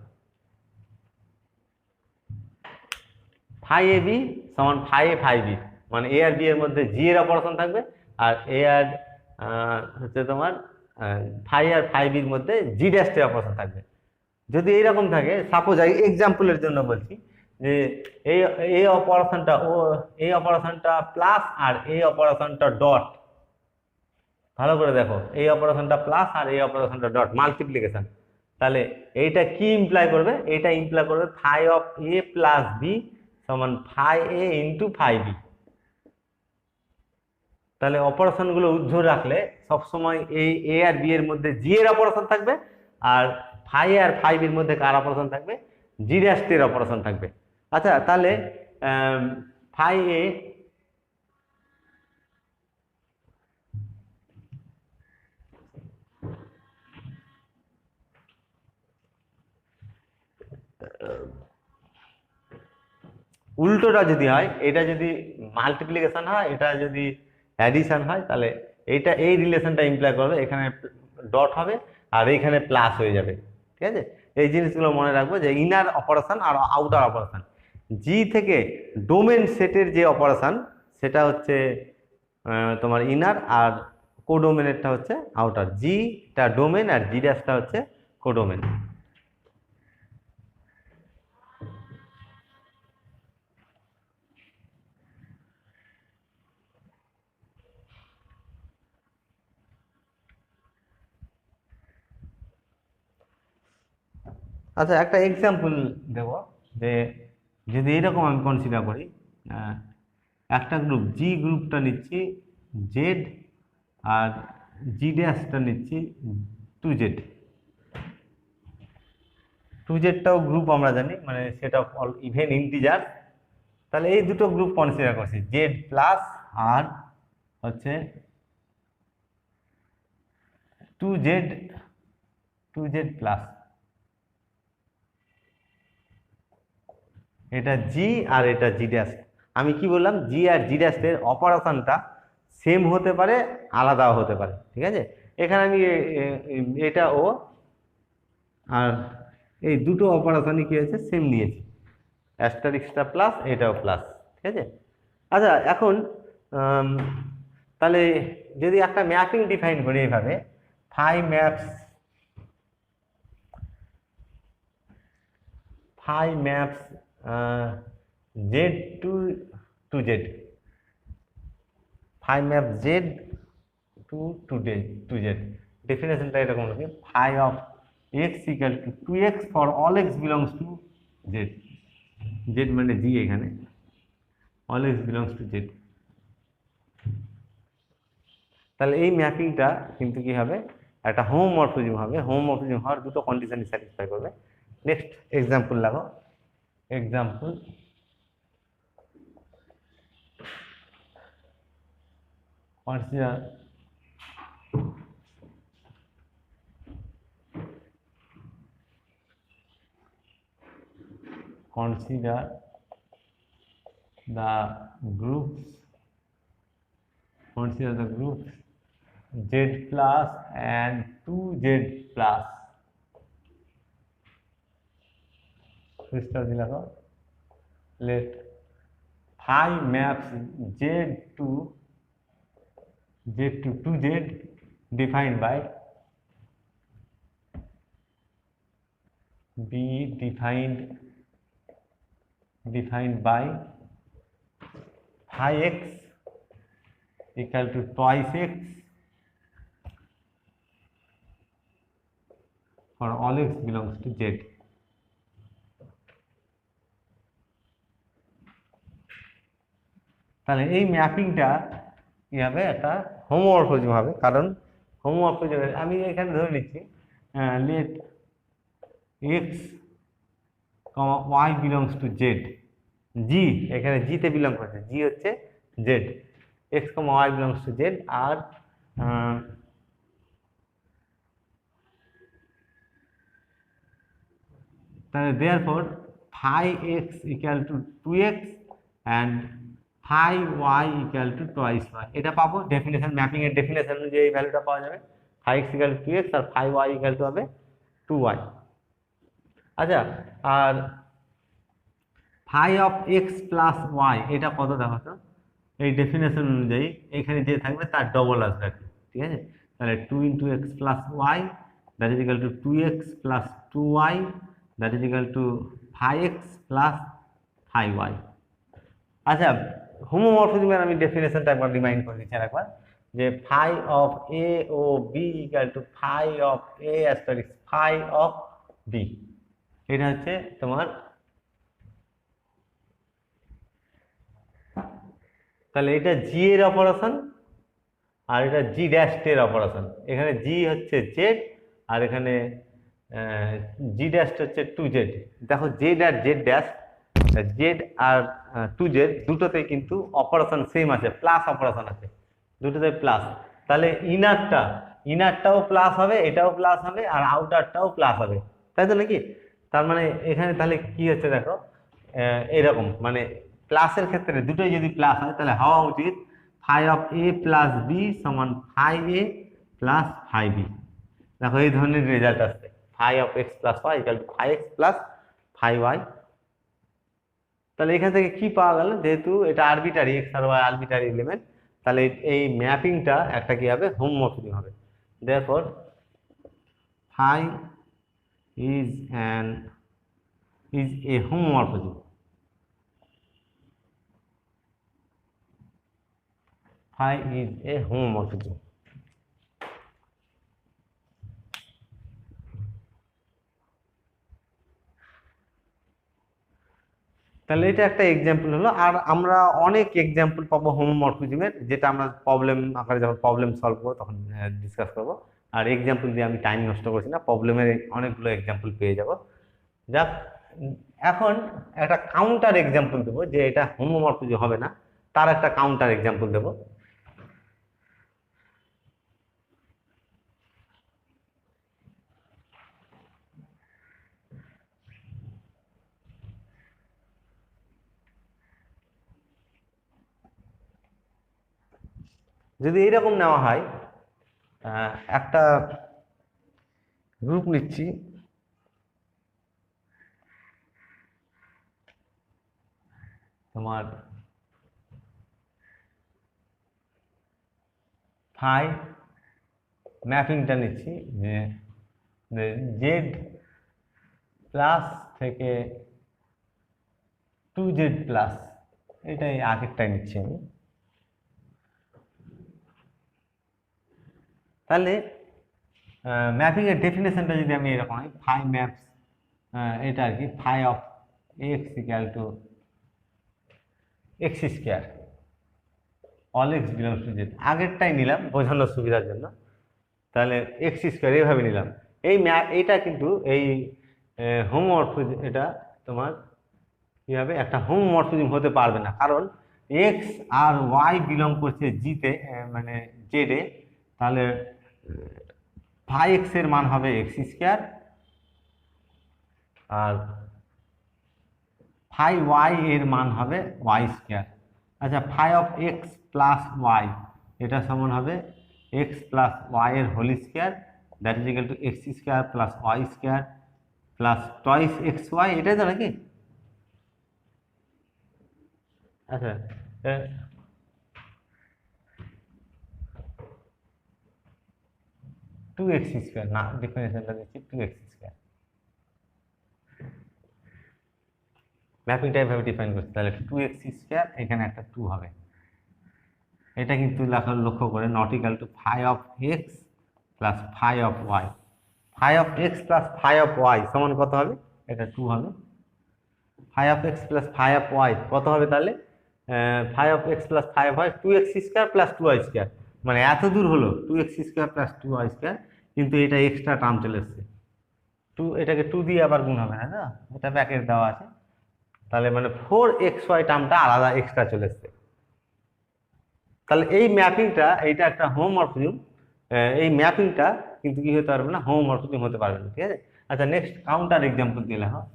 ফাই এ বি সমান ফাই এ ফাই বি, মানে এ আর বি এর মধ্যে জি এর অপারেশন থাকবে, আর এ আর হচ্ছে তোমার ফাই আর ফাই বির মধ্যে জি ড্যাশ এর অপারেশন থাকবে। যদি এইরকম থাকে, সাপোজ এক্সাম্পলের জন্য বলছি যে এই এই অপারেশনটা ও এই অপারেশনটা প্লাস আর এই অপারেশনটা ডট, ভালো করে দেখো, এই অপারেশনটা প্লাস আর এই অপারেশনটা ডট, মাল্টিপ্লিকেশন, তাহলে এইটা কি ইমপ্লাই করবে, এটা ইমপ্লাই করবে phi of a plus b সমান phi a into phi b. তাহলে অপারেশন গুলো উজ্জ্ব রাখলে সবসময় এই এ আর বি এর মধ্যে জি এর অপারেশন থাকবে, আর ফাই আর ফাই বির মধ্যে কার অপারেশন থাকবে, জি ড্যাশ এর অপারেশন থাকবে। আচ্ছা, তাহলে ফাই এ উল্টোটা যদি হয়, এটা যদি মাল্টিপ্লিকেশন হয়, এটা যদি অ্যাডিশন হয়, তাহলে এইটা এই রিলেশনটা ইমপ্লাই করবে, এখানে ডট হবে আর এইখানে প্লাস হয়ে যাবে, ঠিক আছে। এই জিনিসগুলো মনে রাখবো যে ইনার অপারেশন আর আউটার অপারেশন, জি থেকে ডোমেন সেটের যে অপারেশন সেটা হচ্ছে তোমার ইনার, আর কোডোমেনেরটা হচ্ছে আউটার। জিটা ডোমেন আর জি ড্যাশটা হচ্ছে কোডোমেন। আচ্ছা, একটা এক্সাম্পল দেব যে যদি এরকম আমি কনসিডার করি, একটা গ্রুপ জি গ্রুপটা নিচ্ছি জেড আর জি ড্যাশটা নিচ্ছি 2z, 2zটাও গ্রুপ আমরা জানি, মানে set of all even integer. তাহলে এই দুটো গ্রুপ কনসিডার করছি, জেড প্লাস আর হচ্ছে 2z, 2z প্লাস, এটা জি আর এটা জি ড্যাশ। আমি কি বললাম, জি আর জি ড্যাশের অপারেশনটা সেম হতে পারে, আলাদাও হতে পারে, ঠিক আছে। এখানে আমি এটা ও আর এই দুটো অপারেশনই কি হয়েছে, সেম নিয়েছি, অ্যাস্টারিক্সটা প্লাস এটাও প্লাস, ঠিক আছে। আচ্ছা এখন আম, তাহলে যদি একটা ম্যাপিং ডিফাইন করি এইভাবে, phi maps, phi maps Z to Z, phi map Z to Z, ডেফিনেশনটা এরকম হবে, phi of x equal to 2x for all x belongs to Z, Z মানে জি এখানে, all x belongs to Z. তাহলে এই ম্যাপিংটা কিন্তু কি হবে, একটা হোমোমরফিজম হবে, হোমোমরফিজম হওয়ার দুটো কন্ডিশনই স্যাটিসফাই করবে। নেক্সট এক্সাম্পল লাগো, example consider consider the groups, consider the groups z plus and 2z plus, let phi maps z to 2z defined by be defined by phi x equal to twice x for all x belongs to z। তাহলে এই ম্যাপিংটা কি হবে, একটা homomorphism হবে, কারণ homomorphism আমি এখানে ধরে নিচ্ছি let x y belongs to z, G এখানে জিতে বিলং করছে, জি হচ্ছে z, x y belongs to z, আর তাহলে therefore phi x equal to 2x and phi y equal to twice y, এটা পাবো ডেফিনেশন, ম্যাপিং এর ডেফিনেশন অনুযায়ী এই ভ্যালুটা পাওয়া যাবে, phi x equal to 2x আর ফাই ওয়াই ইকুয়াল টু হবে 2y। আচ্ছা, আর phi of x plus y এটা কত দেখো তো, এই ডেফিনেশন অনুযায়ী এখানে যে থাকবে তার ডবল আসবে, ঠিক আছে। তাহলে 2 × x plus y that is equal to 2x plus 2y that is equal to 5x plus 5y। আচ্ছা, হোমোমরফিজমের আমি ডেফিনেশনটা একবার রিমাইন্ড করে দিচ্ছি একবার, যে phi of a o b equal to phi of a asterisks phi of b, এটা হচ্ছে তোমার, তাহলে এটা জি এর অপারেশন আর এটা জি ড্যাশ এর অপারেশন, এখানে জি হচ্ছে জেড আর এখানে জি ড্যাশ হচ্ছে 2z। দেখো জেড আর জেড ড্যাশ, জেড আর 2z দুটোতেই কিন্তু অপারেশন সেম আছে, প্লাস অপারেশন আছে, দুটোতে প্লাস। তাহলে ইনারটাও প্লাস হবে, এটাও প্লাস হবে, আর আউটারটাও প্লাস হবে, তাই তো নাকি? তার মানে এখানে তাহলে কি হচ্ছে দেখো, এরকম মানে প্লাসের ক্ষেত্রে দুটোই যদি প্লাস হয় তাহলে হওয়া উচিত phi of a plus b সমান phi a plus phi b. দেখো এই ধরনের রেজাল্ট আসছে, phi of x plus y equal to phi x plus phi y. তাহলে এখান থেকে কি পাওয়া গেল, যেহেতু এটা আরবিটারি, এক্স আর ওয়াই আরবিটারি এলিমেন্ট, তাহলে এই ম্যাপিংটা একটা কি হবে, হোমোমরফিজম হবে। Therefore phi is a homomorphism, phi is a homomorphism। তাহলে এটা একটা এক্সাম্পল হলো। আর আমরা অনেক এক্সাম্পল পাবো হোমোমরফিজমের, যেটা আমরা প্রবলেম আকারে যখন প্রবলেম সলভ করবো তখন ডিসকাস করবো। আর এক্সাম্পল দিয়ে আমি টাইম নষ্ট করছি না, প্রবলেমের অনেকগুলো এক্সাম্পল পেয়ে যাব। যাক, এখন একটা কাউন্টার এক্সাম্পল দেবো যে এটা হোমোমরফিজম হবে না, তার একটা কাউন্টার এক্সাম্পল দেবো। যদি এইরকম নেওয়া হয়, একটা গ্রুপ নিচ্ছি, তোমার ফাই ম্যাপিংটা নিচ্ছি যে জেড প্লাস থেকে 2z প্লাস, এটাই আগেরটাই নিচ্ছি আমি। তাহলে ম্যাপিং এর ডেফিনেশনটা যদি আমি এরকম হয়, ফাই ম্যাপস, এটা আর কি, phi of x equal to x square all x belongs to z, আগেরটাই নিলাম বোঝানোর সুবিধার জন্য। তাহলে এক্স স্কোয়ার এইভাবে নিলাম। এই এইটা কিন্তু এই হোমোমরফিজম, এটা তোমার কি হবে, একটা হোমোমরফিজম হতে পারবে না, কারণ এক্স আর ওয়াই বিলং করছে জিতে, মানে জেডে। তাহলে ফাই এক্স এর মান হবে এক্স স্কোয়ার, আর ফাই ওয়াই এর মান হবে ওয়াই স্কোয়ার। আচ্ছা, phi of x plus y, এটা সমান হবে এক্স প্লাস ওয়াই এর whole square, that is equal to x square plus y square plus twice x y, এটাই তো নাকি? আচ্ছা, 2x স্কোয়ার না, ডেফিনেশনটা দিচ্ছি 2x স্কোয়ার। ম্যাপিংটা এভাবে ডিফাইন করছি, তাহলে 2x স্কোয়ার, এখানে একটা 2 হবে। এটা কিন্তু লক্ষ্য করে not equal to phi of x plus phi of y. Phi of x plus phi of y সমান কত হবে? এটা 2 হবে। Phi of x plus phi of y কত হবে তাহলে? Phi of x plus phi of y 2x square plus 2y square, মানে এত দূর হলো 2x square plus 2y square, কিন্তু এটা এক্সট্রা টার্ম চলে এসছে, 2, এটাকে 2 দিয়ে আবার গুণ হবে না, এটা ব্যাকের দেওয়া আছে। তাহলে মানে 4xy টার্মটা আলাদা এক্সট্রা চলে এসছে। তাহলে এই ম্যাপিংটা, এইটা একটা হোমোমরফিজম, এই ম্যাপিংটা কিন্তু কি হতে পারবে না, হোমোমরফিজম হতে পারবে না, ঠিক আছে? আচ্ছা, নেক্সট কাউন্টার এক্সাম্পল দিলে হয়,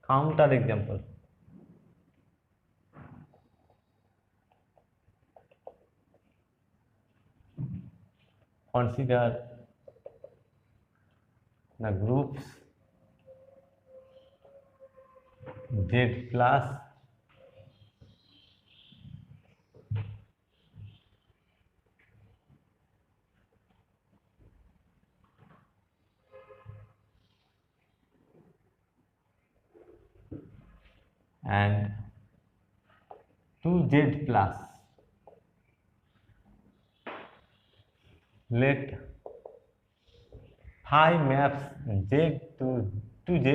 counter example. Consider the groups Z plus and 2Z plus. Let phi maps Z to Z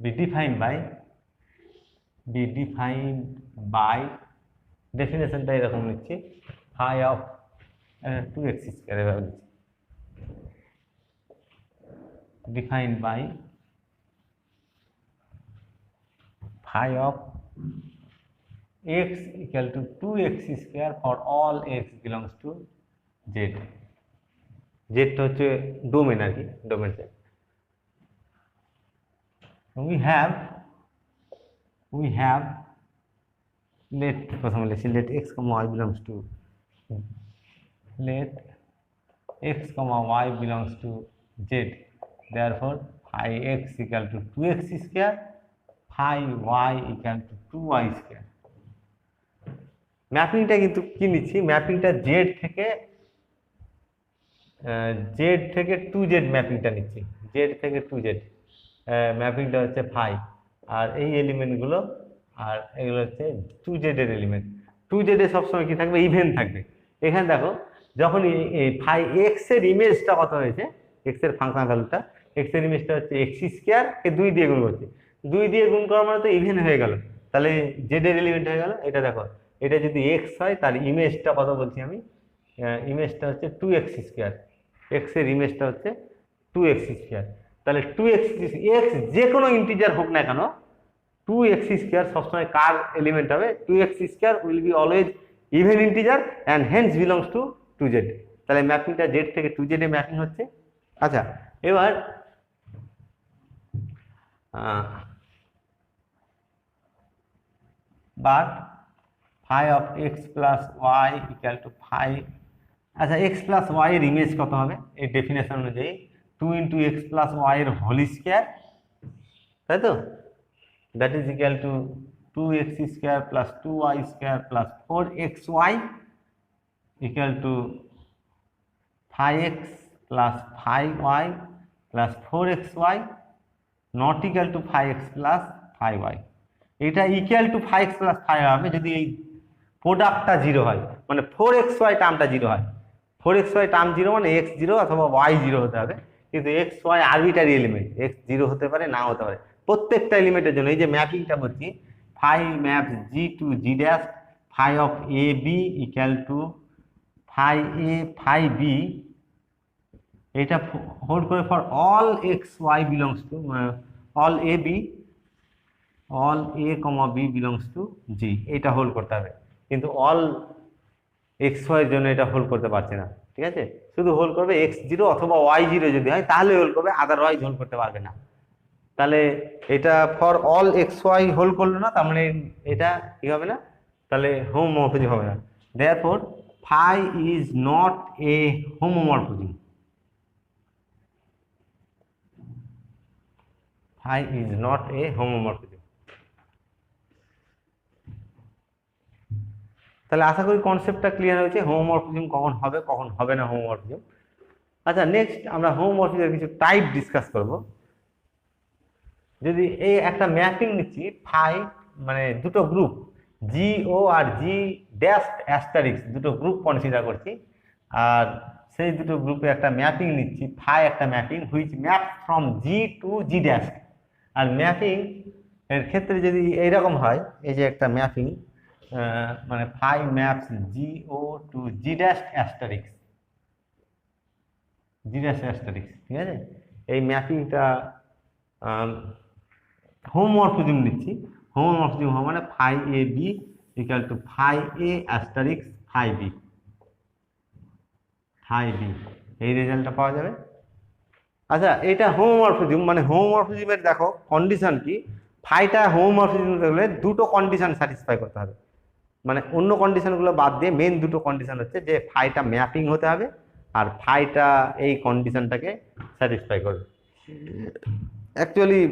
be defined by ডেফিনেশনটা এরকম নিচ্ছি, phi of 2x স্কয়ার এভাবে নিচ্ছি, defined by phi of x equal to 2x square for all x belongs to z. z টা হচ্ছে domain আর কি, domain set. we have let প্রথমে লিখছি let x, y belongs to let x, y belongs to z, therefore phi x equal to 2x square, phi y equal to 2y square। ম্যাপিংটা কিন্তু কি নিচ্ছি, ম্যাপিংটা Z থেকে to Z ম্যাপিংটা নিচ্ছি, Z থেকে to Z ম্যাপিংটা হচ্ছে phi, আর এই এলিমেন্টগুলো, আর এগুলো হচ্ছে টু জেডের এলিমেন্ট। টু জেডে সবসময় কি থাকবে, ইভেন থাকবে। এখানে দেখো, যখন এই ফাই এক্স এর ইমেজটা কত হয়েছে, এক্স এর ফাংশন ভ্যালুটা, এক্স এর ইমেজটা হচ্ছে এক্স স্কোয়ার কে 2 দিয়ে গুণ করছি, 2 দিয়ে গুণ করা মানে তো ইভেন হয়ে গেল, তাহলে জেড এর এলিমেন্ট হয়ে গেল। এটা দেখো, এটা যদি এক্স হয় তার ইমেজটা কত বলছি আমি, ইমেজটা হচ্ছে 2x স্কোয়ার, এক্স এর ইমেজটা হচ্ছে 2x স্কোয়ার, তাহলে 2x এক্স যে কোনো ইন্টিজার হোক না কেন 2x স্কোয়ার সবসময় কার এলিমেন্ট হবে, 2x square will be always even integer and hence belongs to 2z। তাহলে ম্যাপিংটা জেড থেকে 2z এ ম্যাপিং হচ্ছে। আচ্ছা, এবার but phi of x plus y equal to phi, আচ্ছা এক্স প্লাস ওয়াই এর ইমেজ কত হবে এই ডেফিনেশন অনুযায়ী, 2 ইন্টু এক্স প্লাস ওয়াই এর হোল স্কোয়ার, তাই তো, that is equal to 2x square plus 2y square plus 4xy equal to 5x plus 5y plus 4xy not equal to 5x plus 5y। এটা equal to 5x plus 5 হবে যদি এই প্রোডাক্টটা 0 হয়, মানে 4xy টার্মটা 0 হয়। 4xy টার্ম 0 মানে x 0 অথবা y 0 হতে হবে, কিন্তু xy আরবিটারি এলিমেন্ট, x 0 হতে পারে না হতে পারে প্রত্যেকটা এলিমেন্টের জন্য। এই যে ম্যাপিংটা বলছি, phi maps G to G dash phi of a b equal to phi a phi b, এটা হোল্ড করে for all x y belongs to all a b, all a comma b belongs to G, এটা hold করতে হবে, কিন্তু all x Y এর জন্য এটা hold করতে পারছে না, ঠিক আছে, শুধু হোল্ড করবে এক্স 0 অথবা ওয়াই 0 যদি হয় তাহলে হোল্ড করবে, আদারওয়াইজ হোল্ড করতে পারবে না। তাহলে এটা for all x y hold করলো না, তার মানে এটা কি হবে না, তাহলে হোমোমরফিজম হবে না। Therefore phi is not a homomorphism, phi is not a homomorphism. তাহলে আশা করি কনসেপ্টটা ক্লিয়ার হয়েছে, হোমোমরফিজম কখন হবে কখন হবে না হোমোমরফিজম। আচ্ছা, নেক্সট আমরা হোমোমরফিজমের কিছু টাইপ ডিসকাস করব। যদি এই একটা ম্যাপিং নিচ্ছি ফাই, মানে দুটো গ্রুপ জি ও আর জি ড্যাশ অ্যাস্টারিক্স দুটো গ্রুপ কনসিডার করছি, আর সেই দুটো গ্রুপে একটা ম্যাপিং নিচ্ছি, ফাই একটা mapping which map from G to G dash. আর ম্যাপিং এর ক্ষেত্রে যদি এইরকম হয়, এই যে একটা ম্যাপিং মানে phi maps G o to G dash asterisks, G dash asterisks, ঠিক আছে, এই ম্যাপিংটা হোমোমরফিজম নিচ্ছি। হোমোমরফিজম হওয়া মানে phi a b equal to phi a asterisks phi b, phi b, এই রেজাল্টটা পাওয়া যাবে। আচ্ছা, এটা হোমোমরফিজম, মানে হোমোমরফিজমের দেখো কন্ডিশন কি, ফাইটা হোমোমরফিজম হলে দুটো কন্ডিশন স্যাটিসফাই করতে হবে, মানে অন্য কন্ডিশনগুলো বাদ দিয়ে মেন দুটো কন্ডিশন হচ্ছে যে ফাইটা ম্যাপিং হতে হবে আর ফাইটা এই কন্ডিশনটাকে স্যাটিসফাই করবে। অ্যাকচুয়ালি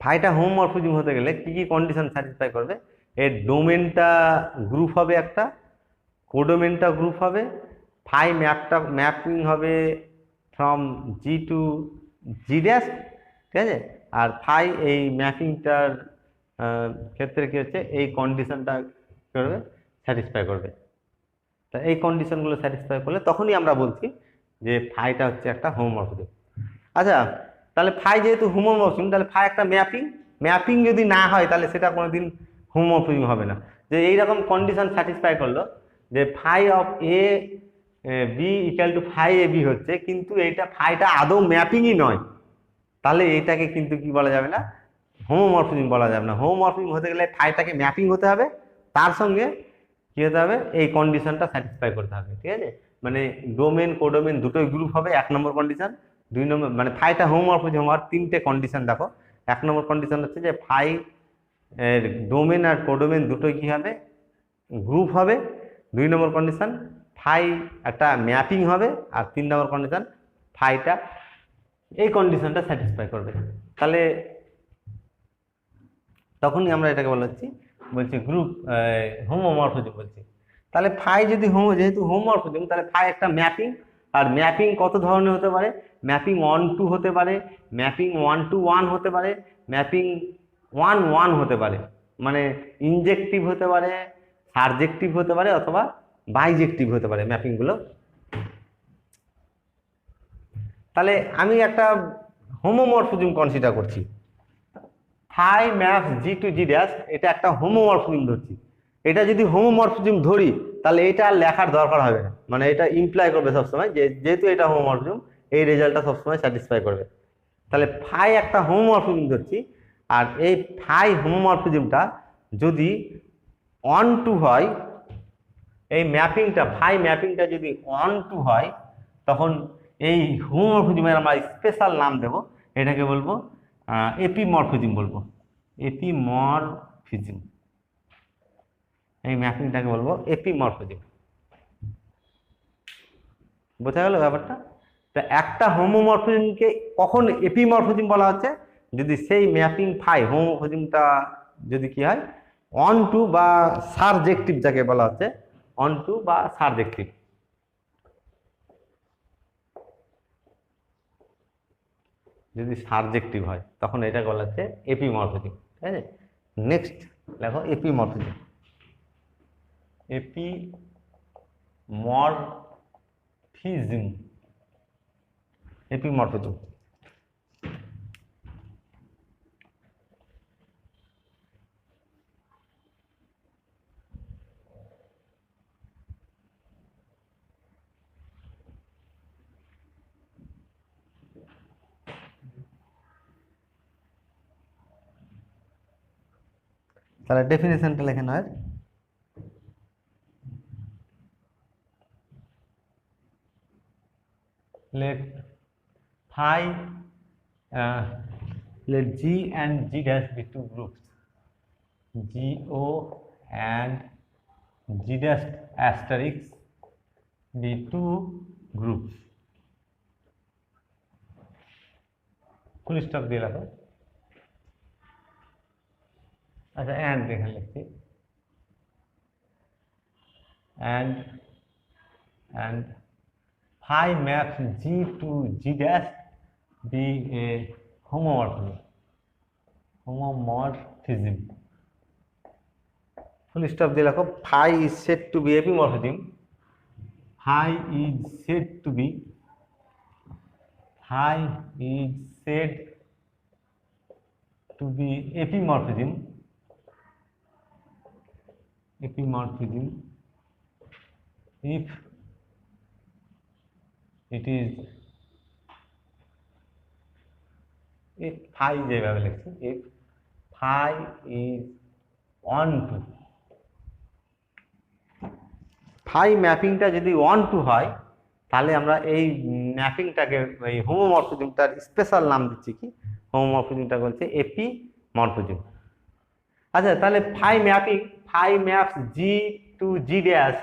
ফাইটা হোমোমরফিজম হতে গেলে কি কি কন্ডিশন স্যাটিসফাই করবে, এর ডোমেনটা গ্রুপ হবে একটা, কোডোমেনটা গ্রুপ হবে, ফাই ম্যাপটা ম্যাপিং হবে from G to G dash, ঠিক আছে, আর ফাই এই ম্যাপিংটার ক্ষেত্রে কি হচ্ছে এই কন্ডিশনটা করবে স্যাটিসফাই করবে। তা এই কন্ডিশনগুলো স্যাটিসফাই করলে তখনই আমরা বলছি যে ফাইটা হচ্ছে একটা হোমোমরফিজম। আচ্ছা, তাহলে ফাই যেহেতু হোমোমরফিজম, তাহলে ফাই একটা ম্যাপিং, ম্যাপিং যদি না হয় তাহলে সেটা কোনোদিন হোমোমরফিজম হবে না। যে এইরকম কন্ডিশন স্যাটিসফাই করলো যে phi of a b equal to phi a b হচ্ছে, কিন্তু এইটা ফাইটা আদৌ ম্যাপিংই নয়, তাহলে এইটাকে কিন্তু কি বলা যাবে না, হোমোমরফিজম বলা যাবে না। হোমোমরফিজম হতে গেলে ফাইটাকে ম্যাপিং হতে হবে, তার সঙ্গে কি হতে হবে, এই কন্ডিশনটা স্যাটিসফাই করতে হবে, ঠিক আছে, মানে ডোমেন কোডোমেন দুটোই গ্রুপ হবে, 1 নম্বর কন্ডিশন। 2 নম্বর মানে ফাইটা হোমোমরফিজম হওয়ার 3টে কন্ডিশন দেখো। 1 নম্বর কন্ডিশন হচ্ছে যে ফাই এর ডোমেন আর কোডোমেন দুটোই কি হবে, গ্রুপ হবে। 2 নম্বর কন্ডিশন ফাই একটা ম্যাপিং হবে, আর 3 নম্বর কন্ডিশন ফাইটা এই কন্ডিশনটা স্যাটিসফাই করবে। তাহলে তখনই আমরা এটাকে বলছি গ্রুপ হোমোমরফিজম বলছি। তাহলে ফাই যদি যেহেতু হোমোমরফিজম, তাহলে ফাই একটা ম্যাপিং, আর ম্যাপিং কত ধরনের হতে পারে, ম্যাপিং 1-2 হতে পারে, ম্যাপিং 1-1 হতে পারে, ম্যাপিং 1-1 হতে পারে, মানে ইনজেক্টিভ হতে পারে, সারজেক্টিভ হতে পারে অথবা বাইজেক্টিভ হতে পারে ম্যাপিংগুলো। তাহলে আমি একটা হোমোমরফিজম কনসিডার করছি, phi maps G to G dash, এটা একটা হোমোমরফিজম ধরছি। এটা যদি হোমোমরফিজম ধরি তাহলে এটা আর লেখার দরকার হবে না, মানে এটা ইমপ্লাই করবে সবসময় যে যেহেতু এটা হোমোমরফিজম, এই রেজাল্টটা সবসময় স্যাটিসফাই করবে। তাহলে ফাই একটা হোমোমরফিজম ধরছি, আর এই ফাই হোমোমরফিজমটা যদি অন টু হয়, এই ম্যাপিংটা ফাই ম্যাপিংটা যদি অন টু হয়, তখন এই হোমোমরফিজমের আমরা স্পেশাল নাম দেব, এটাকে বলবো এপিমরফিজম বলবো, এপিমরফিজম। এই ম্যাপিংটাকে বলবো এপিমরফিজম। বোঝা গেল ব্যাপারটা? তা একটা হোমোমরফিজমকে কখন এপিমরফিজম বলা হচ্ছে, যদি সেই ম্যাপিং ফাই হোমোমরফিজমটা যদি কি হয়, অন টু বা সারজেক্টিভ যাকে বলা হচ্ছে, অন টু বা সারজেক্টিভ, যদি সাবজেক্টিভ হয় তখন এটাকে বলা হচ্ছে এপিমরফিজম। ঠিক আছে, নেক্সট দেখো এপিমরফিজম। এপিমরফিজম, এপিমরফিজম তাহলে ডেফিনেশনটা লেখা হয়, let phi let G and G dash be two groups, GO and G dash asterisk be two groups, full stop দিয়ে রাখো। আচ্ছা অ্যান্ড এখানে লিখছি, and phi maps G to G dash be a homomorphism, full stop দিয়ে রাখো। phi is said to be epimorphism, phi is said to be epimorphism if it is, if phi যেভাবে লিখছি, if phi is on to, phi ম্যাপিংটা যদি on two হয় তাহলে আমরা এই ম্যাপিংটাকে, এই হোমোমরফিজমটার স্পেশাল নাম দিচ্ছি কি, হোমোমরফিজমটা বলছে এপিমরফিজম। আচ্ছা তাহলে phi maps G to G dash,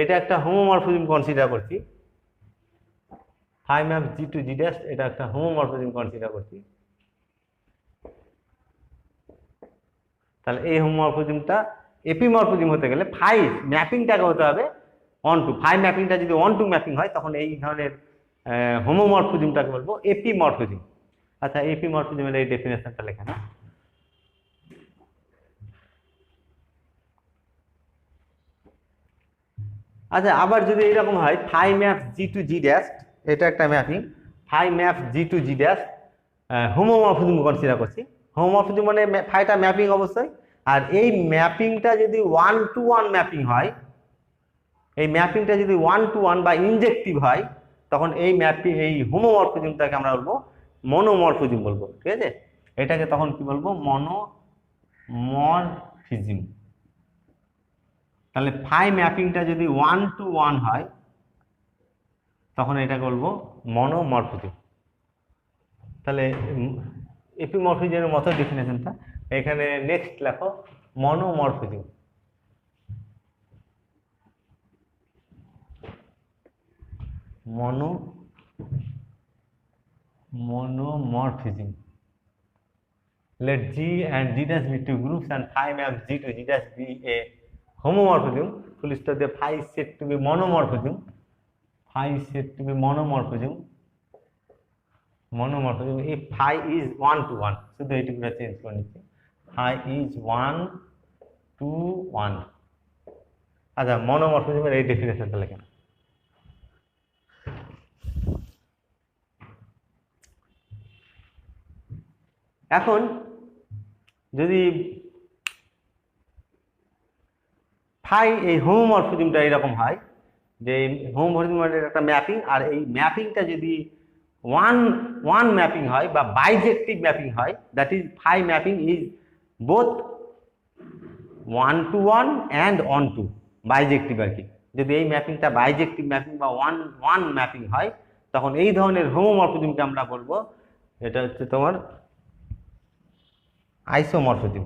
এটা একটা হোমোমরফিজম কনসিডার করছি, phi maps G to G dash এটা একটা হোমোমরফিজম কনসিডার করছি। তাহলে এই হোমোমরফিজমটা এপিমরফিজম হতে গেলে ফাই ম্যাপিংটাকে হতে হবে অন টু। ফাই ম্যাপিংটা যদি অন টু ম্যাপিং হয় তখন এই ধরনের হোমোমরফিজমটাকে বলবো এপিমরফিজম। আচ্ছা এপিমরফিজমের এই ডেফিনেশনটা লেখা না। আচ্ছা আবার যদি এইরকম হয়, phi map G to G dash, এটা একটা mapping, phi map G to G dash homomorphism consider করছি। হোমোমরফিজম মানে ফাইটা ম্যাপিং অবশ্যই, আর এই ম্যাপিংটা যদি ওয়ান টু ওয়ান ম্যাপিং হয়, এই ম্যাপিংটা যদি ওয়ান টু ওয়ান বা ইনজেক্টিভ হয়, তখন এই এই হোমোমরফিজমটাকে আমরা বলবো মনোমরফিজম বলবো। ঠিক আছে, এটাকে তখন কি বলবো, মনোমরফিজম। তাহলে ফাই ম্যাপিংটা যদি ওয়ান টু ওয়ান হয় তখন এটাকে বলবো মনোমরফিজম। তাহলে এপিমরফিজমের মতো ডেফিনেশনটা এখানে নেক্সট লেখো, monomorphism. monomorphism, let G and G dash be two groups and phi maps G to G dash be a homomorphism, full stop the phi is said to be monomorphism, phi is said to be monomorphism if phi is 1 to 1, শুধু এইটুকুটা change করে নিচ্ছি, phi is 1 to 1। আচ্ছা মনোমরফিজমের এই ডেফিনেশনটা লেখেন। এখন যদি phi এই হোমোমরফিজমটা এরকম হয় যে হোমোমরফিজমের একটা ম্যাপিং, আর এই ম্যাপিংটা যদি ওয়ান ওয়ান ম্যাপিং হয় বা বাইজেক্টিভ ম্যাপিং হয়, that is phi mapping is both one to one and onto, bijective আর কি। যদি এই ম্যাপিংটা বাইজেক্টিভ ম্যাপিং বা ওয়ান ওয়ান ম্যাপিং হয়, তখন এই ধরনের হোমোমরফিজমকে আমরা বলবো এটা হচ্ছে তোমার আইসোমরফিজম।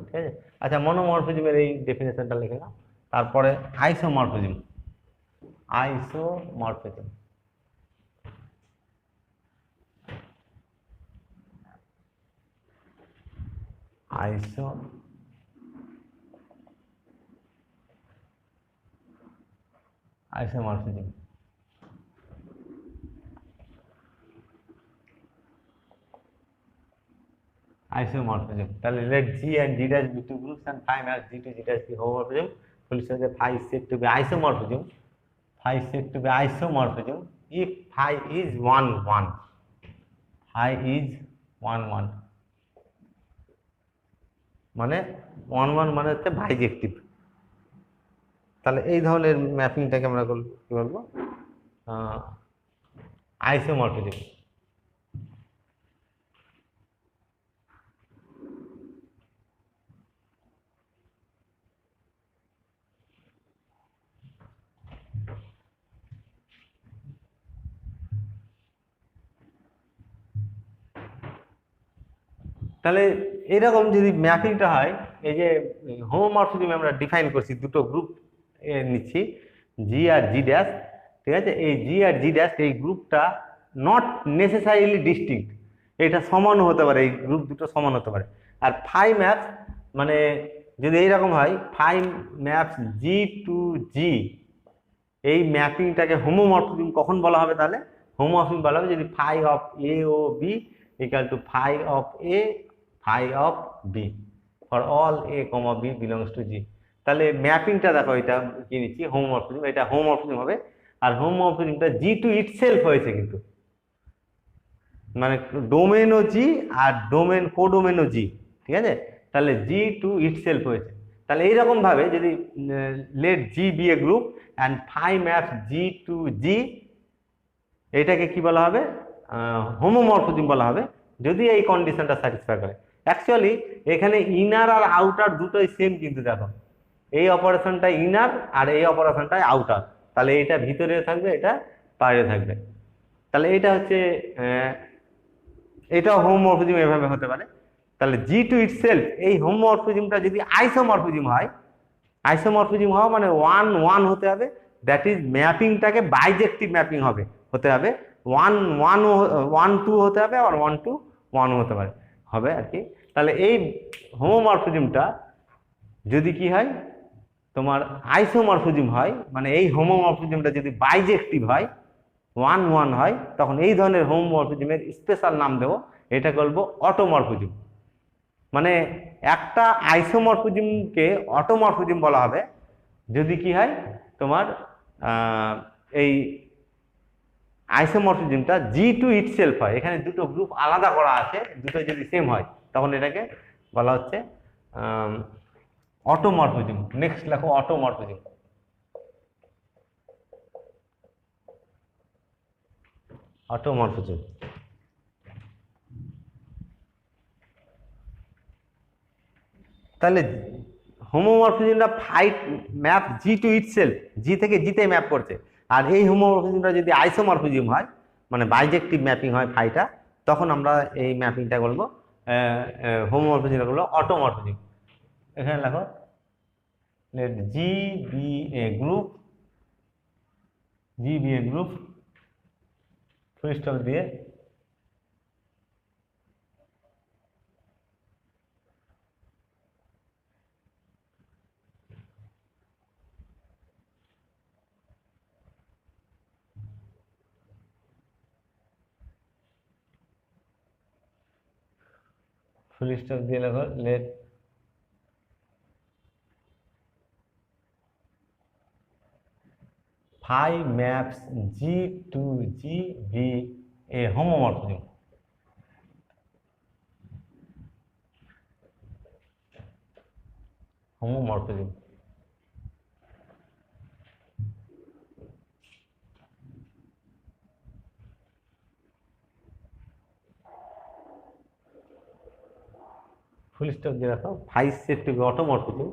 ঠিক আছে, আচ্ছা মনোমরফিজমের এই ডেফিনেশনটা লিখে নাও, তারপরে আইসোমরফিজম। আইসোমরফিজম, আইসো আইসোমরফিজম। Isomorphism. তাহলে let G and G dash be two groups and phi maps G to G dash be homomorphism. Solution is phi is said to be isomorphism. Phi is said to be isomorphism if phi is 1 1. Phi is 1 1. মানে 1 1 মানে হচ্ছে বাইজেক্টিভ। তাহলে এই ধরনের ম্যাপিংটাকে আমরা কি বলবো? Isomorphism. তাহলে এরকম যদি ম্যাপিংটা হয়, এই যে হোমোমরফিজম আমরা ডিফাইন করছি, দুটো গ্রুপ নিচ্ছি জি আর জি ড্যাশ। ঠিক আছে, এই জি আর জি ড্যাশ এই গ্রুপটা নট নেসেসারিলি ডিস্টিংক্ট, এটা সমান হতে পারে, এই গ্রুপ দুটো সমান হতে পারে। আর ফাই ম্যাপস মানে যদি এইরকম হয়, ফাই ম্যাপস জি টু জি, এই ম্যাপিংটাকে হোমোমরফিজম কখন বলা হবে? তাহলে হোমোমরফিজম বলা হবে যদি phi of a o b equal to phi of a phi of b for all a comma b belongs to G. তাহলে ম্যাপিংটা দেখো, এটা কি নিচ্ছি হোমোমরফিজম, এটা হোমোমরফিজম হবে। আর হোমোমরফিজমটা জি টু ইটসেলফ হয়েছে কিন্তু, মানে ডোমেনও জি আর ডোমেন কোডোমেনও জি। ঠিক আছে, তাহলে জি টু ইটসেলফ হয়েছে। তাহলে এইরকম ভাবে যদি let G be a group and phi maps G to G, এটাকে কি বলা হবে? হোমোমরফিজম বলা হবে, যদি এই কন্ডিশনটা স্যাটিসফাই করে। অ্যাকচুয়ালি এখানে ইনার আর আউটার দুটোই সেম, কিন্তু দেখো এই অপারেশনটা ইনার আর এই অপারেশনটা আউটার, তাহলে এটা ভিতরে থাকবে, এটা বাইরে থাকবে। তাহলে এটা হচ্ছে এটাও হোমোমরফিজম এভাবে হতে পারে। তাহলে জি টু ইটসেলফ, এই হোমোমরফিজমটা যদি আইসোমরফিজম হয়, আইসোমরফিজম হওয়া মানে ওয়ান ওয়ান হতে হবে, দ্যাট ইজ ম্যাপিংটাকে বাইজেক্টিভ ম্যাপিং হতে হবে, ওয়ান ওয়ান ওয়ান টু হতে হবে, আর ওয়ান টু ওয়ান হতে পারে হবে আর কি। তাহলে এই হোমোমরফিজমটা যদি কি হয়, তোমার আইসোমরফিজম হয়, মানে এই হোমোমরফিজমটা যদি বাইজেক্টিভ হয়, ওয়ান ওয়ান হয়, তখন এই ধরনের হোমোমরফিজমের স্পেশাল নাম দেবো, এটা বলবো অটোমরফিজম। মানে একটা আইসোমরফিজমকে অটোমরফিজম বলা হবে যদি কি হয়, তোমার এই আইসোমরফিজমটা জি টু ইটসেলফ হয়, এখানে দুটো গ্রুপ আলাদা করা আছে, দুটো যদি সেম হয় তখন এটাকে বলা হচ্ছে অটোমরফিজম। নেক্সট লেখো অটোমরফিজম। অটোমরফিজম, তাহলে হোমোমরফিজমটা fight map G two itself, জি থেকে জিতে ম্যাপ করছে। আর এই হোমোমরফিজমটা যদি আইসোমরফিজম হয়, মানে বাইজেক্টিভ ম্যাপিং হয় ফাইটা, তখন আমরা এই ম্যাপিংটা বলবো হোমোমরফিজমটা বলবো অটোমরফিজম। এখানে লেখো let G be a group, G be a group, full stop দিয়ে লেখো let phi maps G to G be a homomorphism. Homomorphism. Full stop দিয়ে রাখো। Phi set to be automorphism,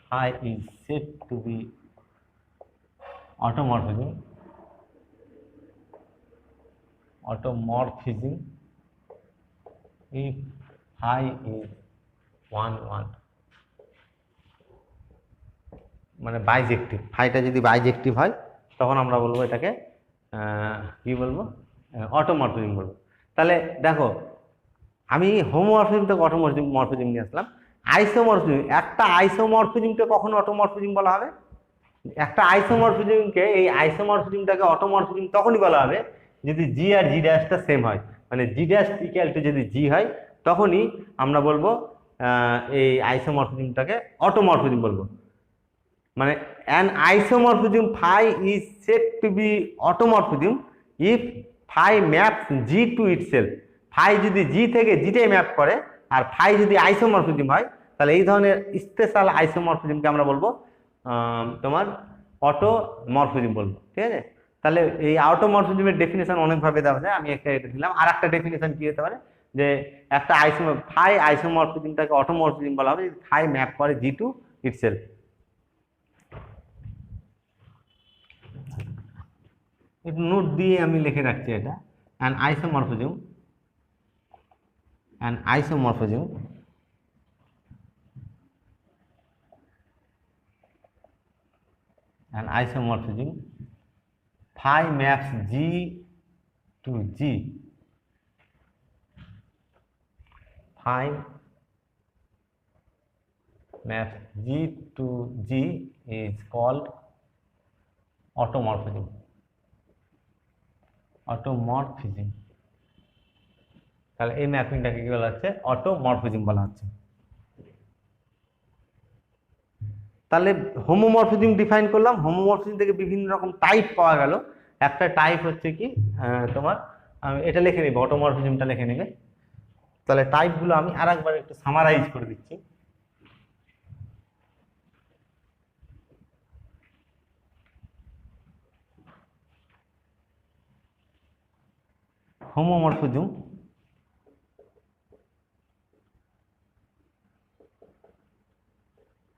phi is set to be automorphism, automorphism if phi is 1 1, মানে বাইজেক্টিভ। ফাইটা যদি বাইজেক্টিভ হয় তখন আমরা বলবো এটাকে কি বলবো, অটোমরফিজম বলবো। তাহলে দেখো আমি হোমোমরফিজম থেকে অটোমরফিজম নিয়ে আসলাম। আইসোমরফিজম, একটা আইসোমরফিজমকে কখন অটোমরফিজম বলা হবে? একটা আইসোমরফিজমকে, এই আইসোমরফিজমটাকে অটোমরফিজম তখনই বলা হবে যদি জি আর জি ড্যাশটা সেম হয়, মানে জি ড্যাশ ইকুয়াল টু যদি জি হয় তখনই আমরা বলবো এই আইসোমরফিজমটাকে অটোমরফিজম বলবো। মানে an isomorphism phi is said to be automorphism if phi maps g to itself. phi যদি g থেকে g তে ম্যাপ করে আর phi যদি আইসোমরফিজম হয়, তাহলে এই ধরনের স্পেশাল আইসোমরফিজমকে আমরা বলবো তোমার অটোমরফিজম বলবো। ঠিক আছে? তাহলে এই অটোমরফিজমের ডেফিনেশন অনেকভাবে দেওয়া যায়, আমি একটা এটা দিলাম। আর একটা ডেফিনেশন কি হতে পারে, যে একটা ফাই আইসোমরফিজমটাকে অটোমরফিজম বলা হবে যদি ফাই ম্যাপ করে জি টু ইটসেলফ। একটু নোট দিয়ে আমি লিখে রাখছি এটা। An isomorphism, an isomorphism an isomorphism phi maps G to G, phi maps G to G is called automorphism, automorphism। তাহলে এই ম্যাপিংটাকে কি বলা হচ্ছে? অটোমরফিজম বলা হচ্ছে। তাহলে হোমোমরফিজম ডিফাইন করলাম। হোমোমরফিজম থেকে বিভিন্ন রকম টাইপ পাওয়া গেল। একটা টাইপ হচ্ছে কি তোমার, এটা লিখে নেবে, অটোমরফিজমটা লিখে নেবে। তাহলে টাইপগুলো আমি আরেকবার একটু সামারাইজ করে দিচ্ছি। হোমোমরফিজম,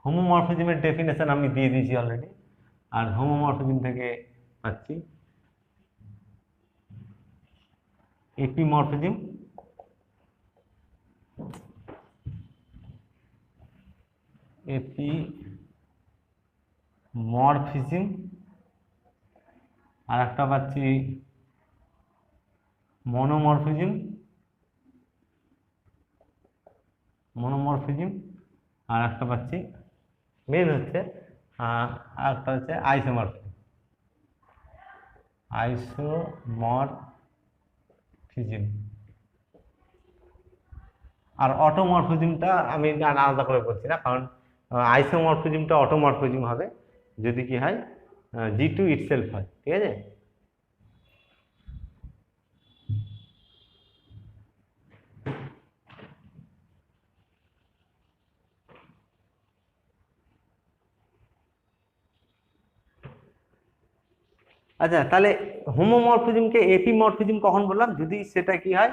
হোমোমরফিজমের ডেফিনেশন আমি দিয়ে দিয়েছি অলরেডি। আর হোমোমরফিজম থেকে পাচ্ছি এপিমরফিজম, এপিমরফিজম, আর একটা পাচ্ছি মনোমরফিজম, মনোমরফিজম, আর একটা পাচ্ছি মেন হচ্ছে আর একটা হচ্ছে আইসোমরফিজম, আইসোমরফিজম। আর অটোমরফিজমটা আমি আলাদা করে বলছি না, কারণ আইসোমরফিজমটা অটোমরফিজম হবে যদি কি হয় জি টু ইটসেলফ হয়। ঠিক আছে? আচ্ছা, তাহলে হোমোমরফিজমকে এপিমরফিজম কখন বললাম? যদি সেটা কি হয়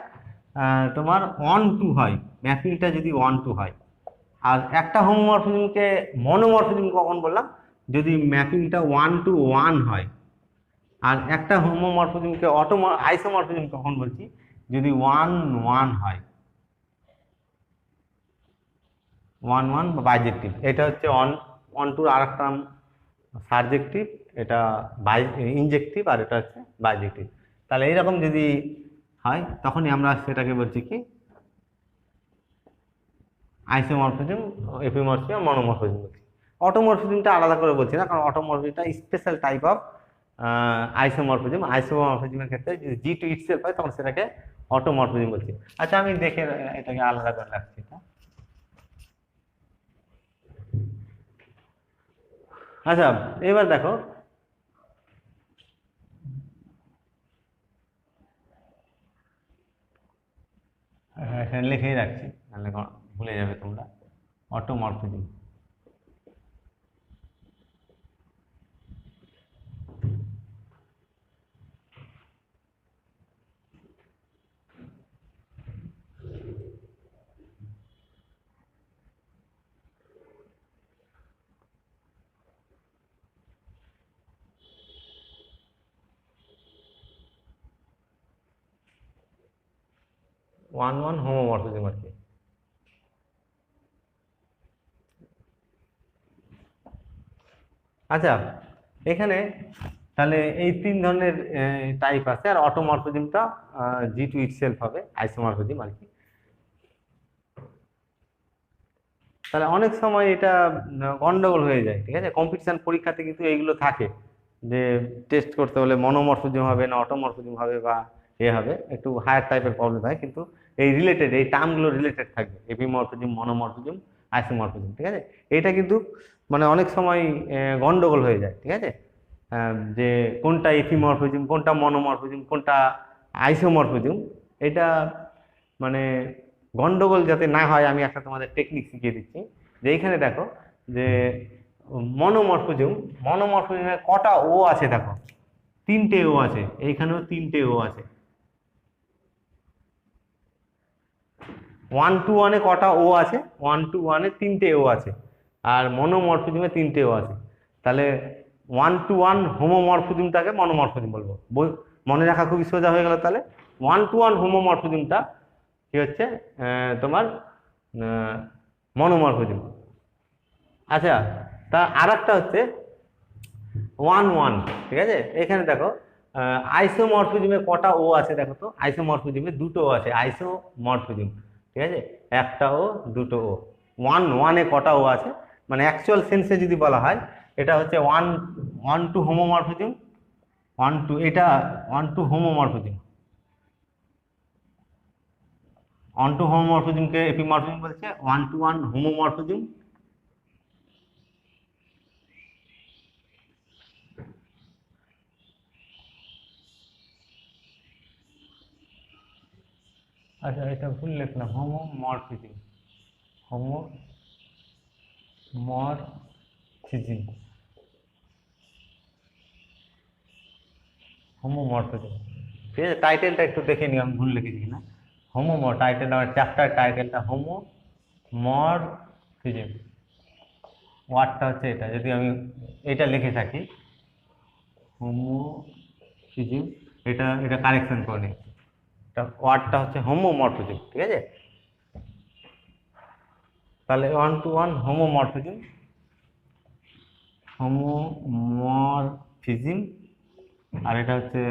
তোমার 1 2 হয়, ম্যাপিংটা যদি 1 2 হয়। আর একটা হোমোমরফিজমকে মনোমরফিজম কখন বললাম? যদি ম্যাপিংটা 1 to 1 হয়। আর একটা হোমোমরফিজমকে আইসোমরফিজম কখন বলছি? যদি 1 1 হয়, 1 1 বা বাইজেক্টিভ। এটা হচ্ছে 1 1 2 আর একটা সাবজেক্টিভ, এটা ইনজেক্টিভ, আর এটা হচ্ছে বাইজেক্টিভ। তাহলে এইরকম যদি হয় তখনই আমরা সেটাকে বলছি কি আইসোমরফিজম, এপিমরফিজম, মনোমরফিজম বলছি। অটোমরফিজমটা আলাদা করে বলছি না, কারণ অটোমরফিজমটা স্পেশাল টাইপ অফ আইসোমরফিজম। আইসোমরফিজমের ক্ষেত্রে যদি জি টু ইটসেলফ হয় তখন সেটাকে অটোমরফিজম বলছি। আচ্ছা, আমি দেখে এটাকে আলাদা করে রাখছি। আচ্ছা, এবার দেখো এখানে লিখেই রাখছি, নাহলে ভুলে যাবে তোমরা। অটোমরফিজম, ওয়ান ওয়ান হোমোমরফিজম আর কি। আচ্ছা, এখানে তাহলে এই তিন ধরনের টাইপ আছে, আর অটোমরফিজমটা জি টু ইটসেলফ হবে, আইসোমরফিজম আর কি। তাহলে অনেক সময় এটা গন্ডগোল হয়ে যায়, ঠিক আছে। কম্পিটিশন পরীক্ষাতে কিন্তু এইগুলো থাকে যে টেস্ট করতে হলে মনোমরফিজম হবে না অটোমরফিজম হবে, বা এ হবে, একটু হায়ার টাইপের প্রবলেম হয়। কিন্তু এই রিলেটেড, এই টার্মগুলো রিলেটেড থাকবে, এপিমরফিজম, মনোমরফিজম, আইসোমরফিজম, ঠিক আছে। এটা কিন্তু মানে অনেক সময় গন্ডগোল হয়ে যায়, ঠিক আছে। যে কোনটা এপিমরফিজম, কোনটা মনোমরফিজম, কোনটা আইসোমরফিজম, এটা মানে গন্ডগোল যাতে না হয় আমি একটা তোমাদের টেকনিক শিখিয়ে দিচ্ছি। যে এইখানে দেখো যে মনোমরফিজম, মনোমরফিজমে কটা ও আছে দেখো, তিনটে ও আছে, এইখানেও তিনটে ও আছে। ওয়ান টু ওয়ানে কটা ও আছে, ওয়ান টু ওয়ানে তিনটে ও আছে, আর মনোমরফিজমে তিনটে ও আছে। তাহলে ওয়ান টু ওয়ান হোমোমরফিজমটাকে মনোমরফিজম বলবো। মনে রাখা খুবই সোজা হয়ে গেল। তাহলে ওয়ান টু ওয়ান হোমোমরফিজমটা কি হচ্ছে তোমার মনোমরফিজম। আচ্ছা, তা আর একটা হচ্ছে ওয়ান ওয়ান, ঠিক আছে। এখানে দেখো আইসোমরফিজমে কটা ও আছে দেখো তো, আইসোমরফিজমে দুটো ও আছে, আইসোমরফিজম, ঠিক আছে, একটা ও দুটো ও। ওয়ান ওয়ানে কটা ও আছে, মানে অ্যাকচুয়াল সেন্সে যদি বলা হয় এটা হচ্ছে one one to homomorphism, one to, এটা one to homomorphism, one to হোমোমরফিজমকে এপিমরফিজম বলছে, ওয়ান টু ওয়ান হোমোমরফিজম। আচ্ছা, এটা ভুল লিখলাম, হোমোমরফিজম, হোমোমরফিজম, হোমোমরফিজম, ঠিক আছে। টাইটেলটা একটু দেখে নিও আমি ভুল লিখেছি কিনা। টাইটেল, আমার চ্যাপ্টার টাইটেলটা হোমোমরফিজম, ওয়ার্ডটা হচ্ছে এটা, যদি আমি এটা লিখে থাকি হোমোফিজম, এটা এটা কারেকশন করে নিই, ওয়ার্ডটা হচ্ছে হোমোমরফিজম, ঠিক আছে। তাহলে one to one homomorphism, homomorphism, আর এটা হচ্ছে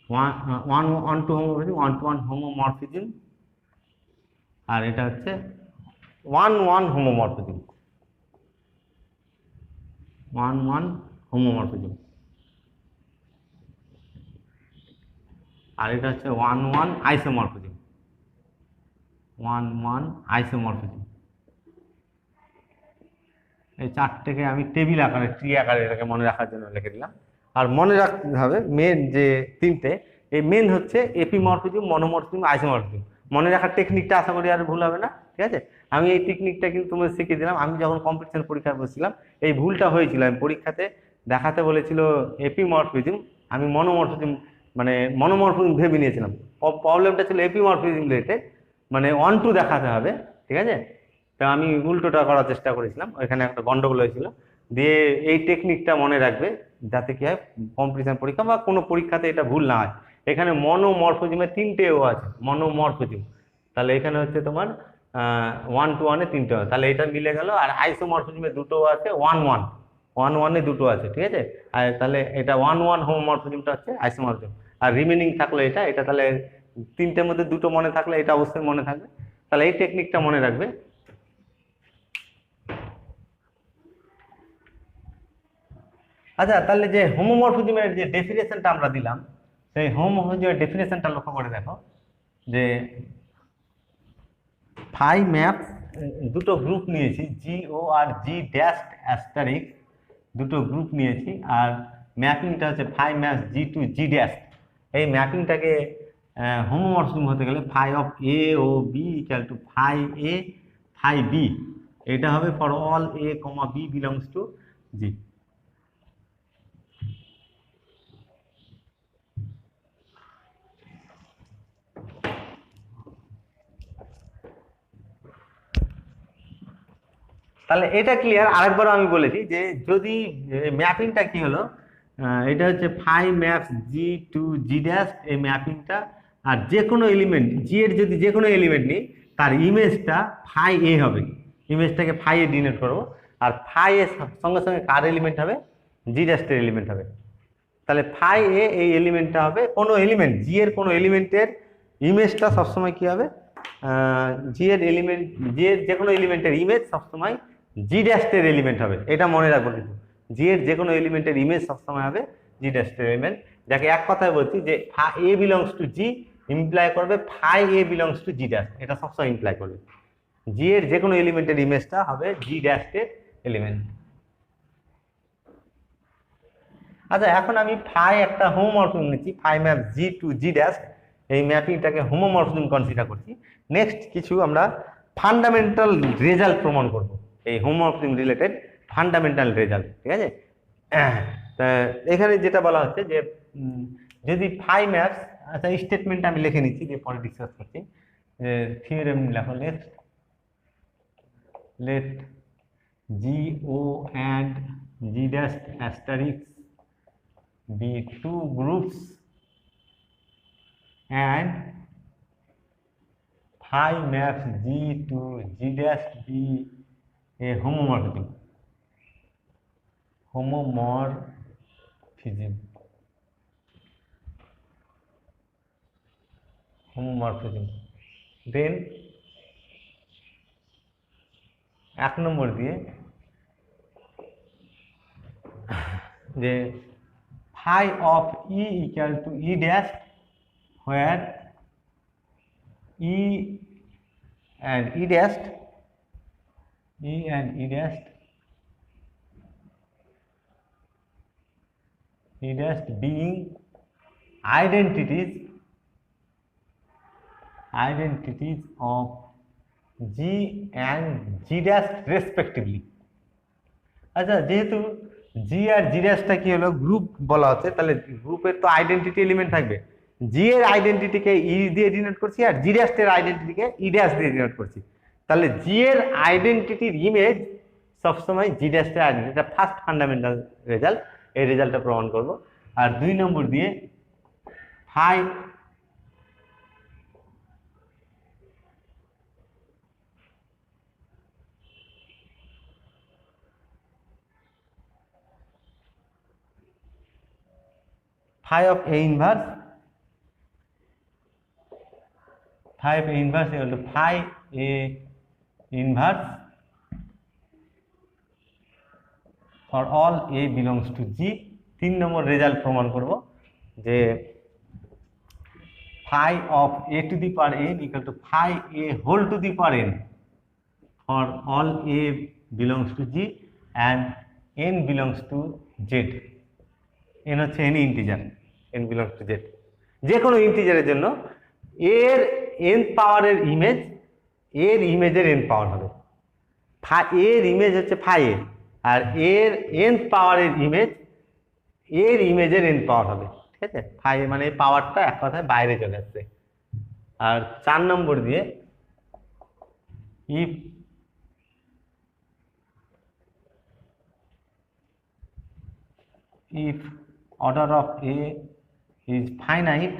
one one one to homomorphism, one to one homomorphism, আর এটা হচ্ছে one one homomorphism, one one homomorphism, আর এটা হচ্ছে one one isomorphism, one one isomorphism. এই চারটেকে আমি টেবিল আকারে, ট্রি আকারে এটাকে মনে রাখার জন্য লিখে দিলাম। আর মনে রাখতে হবে মেন যে তিনটে, এই মেন হচ্ছে এপিমরফিজম, মনোমরফিজম, আইসোমরফিজম। মনে রাখার টেকনিকটা আশা করি আর ভুল হবে না, ঠিক আছে। আমি এই টেকনিকটা কিন্তু তোমাদের শিখিয়ে দিলাম। আমি যখন কম্পিটিশন পরীক্ষায় বসছিলাম এই ভুলটা হয়েছিল, আমি পরীক্ষাতে দেখাতে বলেছিল এপিমরফিজম, আমি মনোমরফিজম মানে মনোমরফিজম ভেবে নিয়েছিলাম। প্রবলেমটা ছিল এপিমরফিজম রিলেটেড, মানে ওয়ান টু দেখাতে হবে, ঠিক আছে। তা আমি উল্টোটা করার চেষ্টা করেছিলাম, ওইখানে একটা গন্ডগোল হয়েছিল। দিয়ে এই টেকনিকটা মনে রাখবে যাতে কি হয় কম্পিটিশন পরীক্ষা বা কোনো পরীক্ষাতে এটা ভুল না হয়। এখানে মনোমরফিজমে তিনটে ও আছে, মনোমরফিজম, তাহলে এখানে হচ্ছে তোমার ওয়ান টু ওয়ানে তিনটে আছে, তাহলে এটা মিলে গেল। আর আইসোমরফিজমে দুটো আছে, ওয়ান ওয়ান, ওয়ান ওয়ানে দুটো আছে, ঠিক আছে। আর তাহলে এটা ওয়ান ওয়ান হোমোমরফিজমটা হচ্ছে আইসোমরফিজম। আর রিমেনিং থাকলো এটা, এটা তাহলে তিনটের মধ্যে দুটো মনে থাকলে এটা অবশ্যই মনে থাকবে। তাহলে এই টেকনিকটা মনে রাখবে। আচ্ছা, তাহলে যে হোমোমরফিজমের যে ডেফিনেশনটা আমরা দিলাম, সেই হোমোমরফিজমের ডেফিনেশনটা লক্ষ্য করে দেখো যে ফাই ম্যাপ, দুটো গ্রুপ নিয়েছি, জি ও আর জি ড্যাশ অ্যাস্টারিক, দুটো গ্রুপ নিয়েছি। আর ম্যাপিংটা হচ্ছে phi map G to G dash. এই ম্যাপিংটাকে হোমোমরফিজম হতে গেলে phi of a o b equal to phi a phi b, এটা হবে for all a comma b belongs to G. তাহলে এটা ক্লিয়ার। আরেকবারও আমি বলেছি যে যদি ম্যাপিংটা কি হলো, এটা হচ্ছে phi maps G to G dash, এই ম্যাপিংটা আর যে কোনো এলিমেন্ট জি এর যদি যে কোনো এলিমেন্ট নিই তার ইমেজটা ফাই এ হবে, ইমেজটাকে ফাই এ ডিনোট করবো, আর ফাই এর সঙ্গে সঙ্গে কার এলিমেন্ট হবে, জি ড্যাশের এলিমেন্ট হবে। তাহলে ফাই এ এই এলিমেন্টটা হবে কোনো এলিমেন্ট জি এর কোনো এলিমেন্টের ইমেজটা সবসময় কি হবে, জি এর এলিমেন্ট জি এর যে কোনো এলিমেন্টের ইমেজ সবসময় জি ড্যাশের এলিমেন্ট হবে, এটা মনে রাখবো কিন্তু জি এর যে কোনো এলিমেন্টের ইমেজ সবসময় হবে জি ড্যাশের এলিমেন্ট, যাকে এক কথায় বলছি যে a belongs to G imply করবে phi a belongs to G dash, এটা সবসময় ইমপ্লাই করবে জি এর যে কোনো এলিমেন্টের ইমেজটা হবে জি ড্যাশের এলিমেন্ট। আচ্ছা এখন আমি ফাই একটা হোমোমরফিজম নিচ্ছি, phi map G to G dash, এই ম্যাপিংটাকে হোমোমরফিজম কনসিডার করছি। নেক্সট কিছু আমরা ফান্ডামেন্টাল রেজাল্ট প্রমাণ করব এই হোমোমরফিজম রিলেটেড ফান্ডামেন্টাল রেজাল্ট, ঠিক আছে। এখানে যেটা বলা হচ্ছে যে যদি ফাই ম্যাপস, আচ্ছা স্টেটমেন্ট আমি লিখে নিচ্ছি যে পরে ডিসকাস করছি, যে থিওরেম লেখো, let G o and G dash asterisk be two groups and phi maps G to G dash be a homomorphism. Then এক নম্বর দিয়ে যে phi of E equal to E dash where E and E dash being identities of G and G dash respectively. আচ্ছা যেহেতু জি আর জি ড্যাশটা কি হলো group বলা হচ্ছে, তাহলে গ্রুপের তো আইডেন্টিটি এলিমেন্ট থাকবে, জি এর আইডেন্টিটিকে ই দিয়ে ডিনোট করছি আর জি ড্যাশের আইডেন্টিটিকে ই ড্যাশ দিয়ে ডিনোট করছি, তাহলে জি এর আইডেন্টিটির ইমেজ সবসময় জি ড্যাশের আইডেন্টিটি, এটা ফার্স্ট ফান্ডামেন্টাল রেজাল্ট, এই রেজাল্টটা প্রমাণ করব। আর 2 নম্বর দিয়ে phi phi of A inverse equal to phi A inverse for all A belongs to G। 3 নম্বর রেজাল্ট প্রমাণ করব যে phi of A to the power n equal to phi A whole to the power n for all A belongs to G and n belongs to Z। n হচ্ছে any integer, n belongs to Z, যে কোনো ইন্টিজারের জন্য এর n পাওয়ারের image এর ইমেজের n পাওয়ার হবে, এর ইমেজ হচ্ছে ফাই এ আর এর n পাওয়ারের ইমেজ এর ইমেজের n পাওয়ার হবে, ঠিক আছে। ফাই মানে পাওয়ারটা এক কথায় বাইরে চলে আসছে। আর 4 নম্বর দিয়ে if order of A is finite,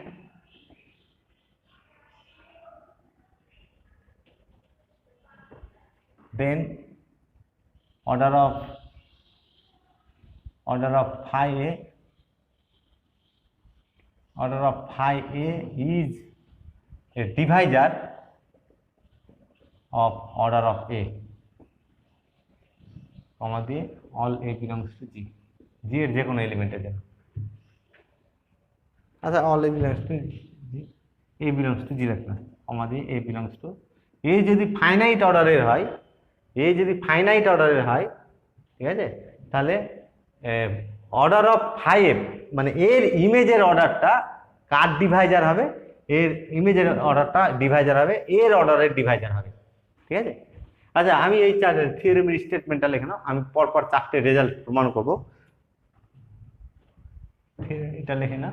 then order of phi A is a divisor of order of A, comma দিয়ে all A belongs to G, G এর যে কোনো এলিমেন্টের জন্য। আচ্ছা all A belongs to G, A belongs to G রাখলাম, comma দিয়ে A belongs to A যদি ফাইনাইট অর্ডারের হয়, ঠিক আছে, তাহলে অর্ডার অফ 5 মানে এর ইমেজের অর্ডারটা কার ডিভাইজার হবে, এর ইমেজের অর্ডারটা ডিভাইজার হবে এর অর্ডারের ডিভাইজার হবে, ঠিক আছে। আচ্ছা আমি এই থিওরেমের স্টেটমেন্টটা লিখে নাও, আমি পরপর 4টে রেজাল্ট প্রমাণ করব, এটা লিখে না।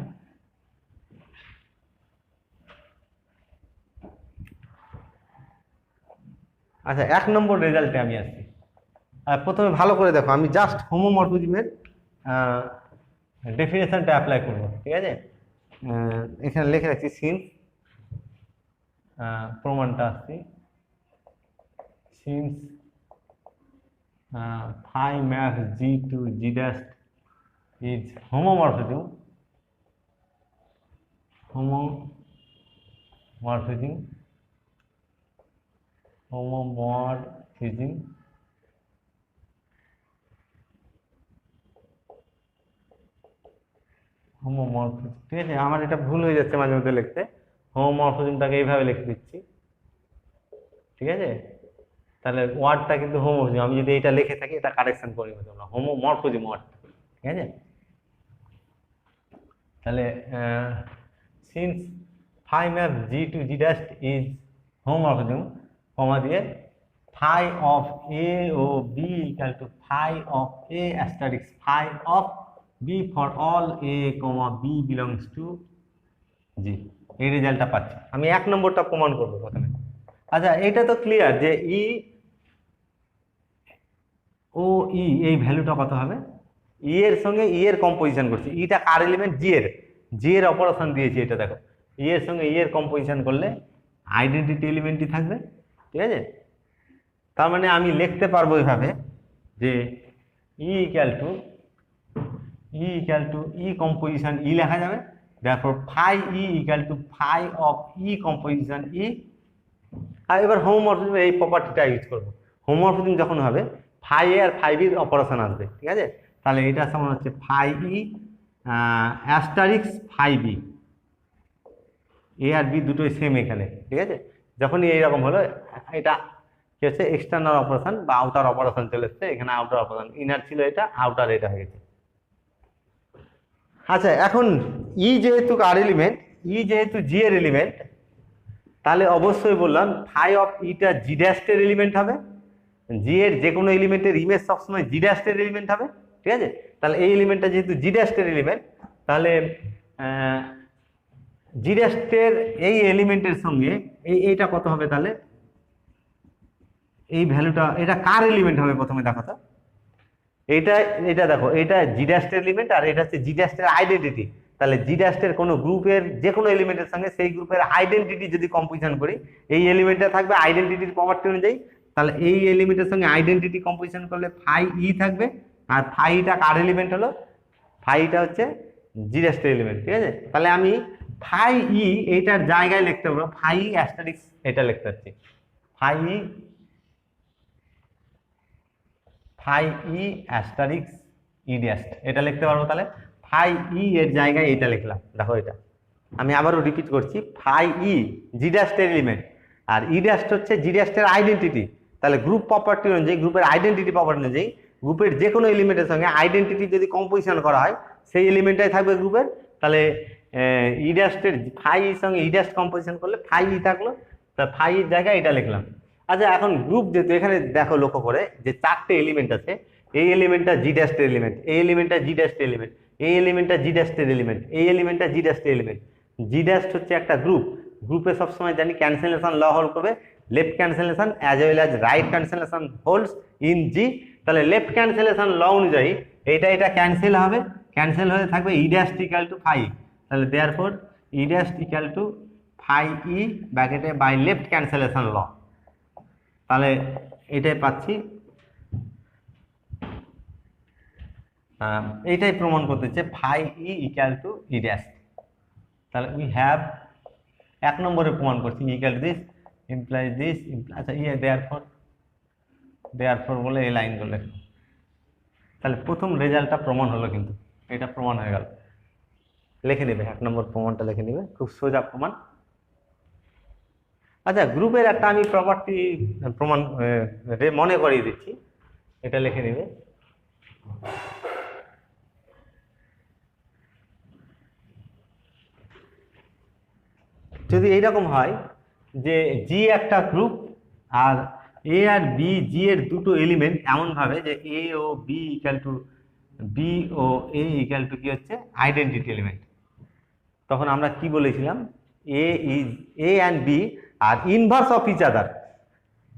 আচ্ছা 1 নম্বর রেজাল্টে আমি আসছি। প্রথমে ভালো করে দেখো, আমি জাস্ট হোমোমরফিজমের ডেফিনেশনটা অ্যাপ্লাই করব, ঠিক আছে। এখানে লিখে রাখছি সিন্স প্রমাণটা আসছে since phi maps G to G dash is homomorphism homomorphism ঠিক আছে, আমার এটা ভুল হয়ে যাচ্ছে মাঝে মধ্যে লিখতে, হোমোমরফিজমটাকে এইভাবে লিখে দিচ্ছি, ঠিক আছে। তাহলে ওয়ার্ডটা কিন্তু হোমোমরফিজম, আমি যদি এটা লিখে থাকি এটা কারেকশন করে নেবো তোমরা, হোমোমরফিজম ওয়ার্ডটা, ঠিক আছে। তাহলে since phi map G to G dash is homomorphism, কমা দিয়ে phi of A O B equal to phi of A asterisk phi of B for all A, B belongs to G, এই রেজাল্টটা পাচ্ছি। আমি 1 নম্বরটা প্রমাণ করব প্রথমে। আচ্ছা, এটা তো ক্লিয়ার যে ই ও ই এই ভ্যালুটা কত হবে, ই এর সঙ্গে ই এর কম্পোজিশন করছি, ইটা কার এলিমেন্ট, জি এর অপারেশন দিয়েছি, এটা দেখো ই এর সঙ্গে ই এর কম্পোজিশন করলে আইডেন্টিটি এলিমেন্টই থাকবে, ঠিক আছে। তার মানে আমি লিখতে পারবো এইভাবে যে e equal to e composition e লেখা যাবে, therefore phi e equal to phi of e composition e। আর এবার হোমোমরফিজম এই প্রপার্টিটা ইউজ করব, হোমোমরফিজম যখন হবে ফাই এ আর ফাই বির অপারেশন আসবে, ঠিক আছে। তাহলে এটা সমান হচ্ছে phi E asterisk phi B, a আর বি দুটোই সেম এখানে, ঠিক আছে। যখনই এইরকম হলো এটা কি হচ্ছে এক্সটার্নাল অপারেশন বা আউটার অপারেশন চলে এসছে, এখানে আউটার অপারেশন, ইনার ছিল এটা, আউটার এটা হয়ে গেছে। আচ্ছা, এখন ই যেহেতু কার এলিমেন্ট, ই যেহেতু জি এর এলিমেন্ট, তাহলে অবশ্যই বললাম ফাই অফ ইটা জি ড্যাশের এলিমেন্ট হবে, জি এর যে কোনো এলিমেন্টের ইমেজ সবসময় জি ড্যাশের এলিমেন্ট হবে, ঠিক আছে। তাহলে এই এলিমেন্টটা যেহেতু জি ড্যাশের এলিমেন্ট, তাহলে জি ড্যাশের এই এলিমেন্টের সঙ্গে এইটা কত হবে, তাহলে এই ভ্যালুটা এটা কার এলিমেন্ট হবে প্রথমে দেখো তো, এটা দেখো এটা জি ড্যাশের এলিমেন্ট আর এটা হচ্ছে জি ড্যাশের আইডেন্টিটি। তাহলে জি ড্যাশের কোনো গ্রুপের যে কোনো এলিমেন্টের সঙ্গে সেই গ্রুপের আইডেন্টিটি যদি কম্পোজিশন করি, এই এলিমেন্টটা থাকবে আইডেন্টিটির প্রপার্টি অনুযায়ী, তাহলে এই এলিমেন্টের সঙ্গে আইডেন্টিটি কম্পোজিশন করলে ফাই ই থাকবে, আর ফাইটা কার এলিমেন্ট হলো, ফাইটা হচ্ছে জি ড্যাশের এলিমেন্ট, ঠিক আছে। তাহলে আমি ফাই ই এইটার জায়গায় লিখতে পারবো ফাই ই অ্যাস্টারিক্স, এটা লিখতে পারছি ফাই ই অ্যাস্টারিক্স ই ড্যাশ, এটা লিখতে পারবো। তাহলে ফাই ই এর জায়গায় এটা লিখলাম, দেখো এটা আমি আবারও রিপিট করছি, ফাই ই জি ড্যাশের এলিমেন্ট আর ই ড্যাশ হচ্ছে জি ড্যাশের আইডেন্টিটি। তাহলে গ্রুপ প্রপার্টি অনুযায়ী, গ্রুপের আইডেন্টিটি প্রপার্টি অনুযায়ী গ্রুপের যে কোনো এলিমেন্টের সঙ্গে আইডেন্টিটি যদি কম্পোজিশন করা হয় সেই এলিমেন্টটাই থাকবে গ্রুপের। তাহলে ই ড্যাশের ফাই ইর সঙ্গে ই ড্যাশ কম্পোজিশন করলে ফাই ই থাকলো, তা ফাই এর জায়গায় এটা লিখলাম। আচ্ছা, এখন গ্রুপ যেহেতু এখানে দেখো লক্ষ্য করে যে 4টে এলিমেন্ট আছে, এই এলিমেন্টটা জি ড্যাশের এলিমেন্ট, এই এলিমেন্টটা জি ড্যাশের এলিমেন্ট, এই এলিমেন্টটা জি ড্যাশের এলিমেন্ট, এই এলিমেন্টটা জি ড্যাশের এলিমেন্ট। জি ড্যাশ হচ্ছে একটা গ্রুপে সবসময় জানি ক্যান্সেলেশন ল হোল্ড করবে, left cancellation as well as right cancellation holds in G. তাহলে লেফট ক্যান্সেলেশন ল অনুযায়ী এটা ক্যান্সেল হবে, ক্যান্সেল হয়ে থাকবে e dash equal to phi. তাহলে therefore e dash equal to phi e ব্র্যাকেটে বাই লেফট ক্যান্সেলেশন ল, তাহলে এটাই পাচ্ছি। এইটাই প্রমাণ করতেছে phi E equal to E dash. তাহলে উই হ্যাভ 1 নম্বরে প্রমাণ করছি equal to this implies this, আচ্ছা দেয়ারফর বলে এই লাইন করলে, তাহলে প্রথম রেজাল্টটা প্রমাণ হলো, কিন্তু এটা প্রমাণ হয়ে গেল। লিখে নেবে 1 নম্বর প্রমাণটা লিখে নেবে, খুব সোজা প্রমাণ। আচ্ছা, গ্রুপের একটা আমি প্রপার্টি প্রমাণ মনে করিয়ে দিচ্ছি, এটা লিখে নেবে। যদি এইরকম হয় যে জি একটা গ্রুপ আর এ আর বি, জি এর দুটো এলিমেন্ট এমনভাবে যে a o b equal to b o a equal to কি হচ্ছে আইডেন্টিটি এলিমেন্ট, তখন আমরা কি বলেছিলাম, এ অ্যান্ড বি আর ইনভার্স অফ ইচ আদার।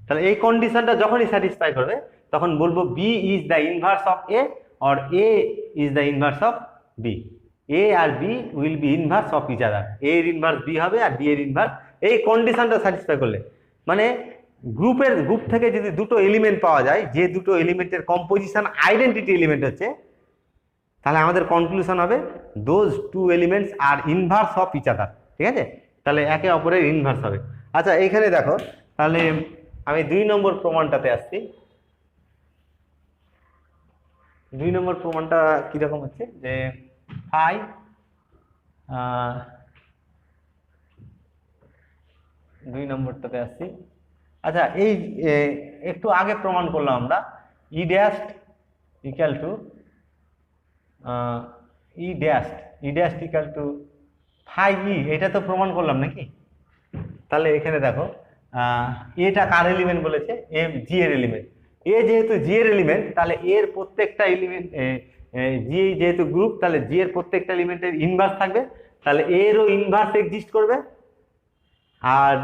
তাহলে এই কন্ডিশনটা যখনই স্যাটিসফাই করবে তখন বলবো b is the inverse of a or a is the inverse of b. A আর b will be inverse of each other, a এর ইনভার্স বি হবে আর বি এর ইনভার্স এই কন্ডিশনটা স্যাটিসফাই করলে, মানে গ্রুপ থেকে যদি দুটো এলিমেন্ট পাওয়া যায়, যে দুটো এলিমেন্টের কম্পোজিশন আইডেন্টিটি এলিমেন্ট হচ্ছে, তাহলে আমাদের কনক্লুশন হবে those two elements are inverse of each other. ঠিক আছে, তাহলে একে অপরের ইনভার্স হবে। আচ্ছা এইখানে দেখো, তাহলে আমি 2 নম্বর প্রমাণটাতে আসছি। 2 নম্বর প্রমাণটা কিরকম হচ্ছে যে ফাই 2 নম্বরটাতে আসছি। আচ্ছা এই একটু আগে প্রমাণ করলাম আমরা e dash equal to E dash equal to phi e, এটা তো প্রমাণ করলাম নাকি? তাহলে এখানে দেখো এটা কার এলিমেন্ট বলেছে? এ জি এর এলিমেন্ট। এ যেহেতু জি এর এলিমেন্ট, তাহলে এর প্রত্যেকটা এলিমেন্ট, জি যেহেতু গ্রুপ, তাহলে জি এর প্রত্যেকটা এলিমেন্টের ইনভার্স থাকবে, তাহলে এরও ইনভার্স এক্সিস্ট করবে। আর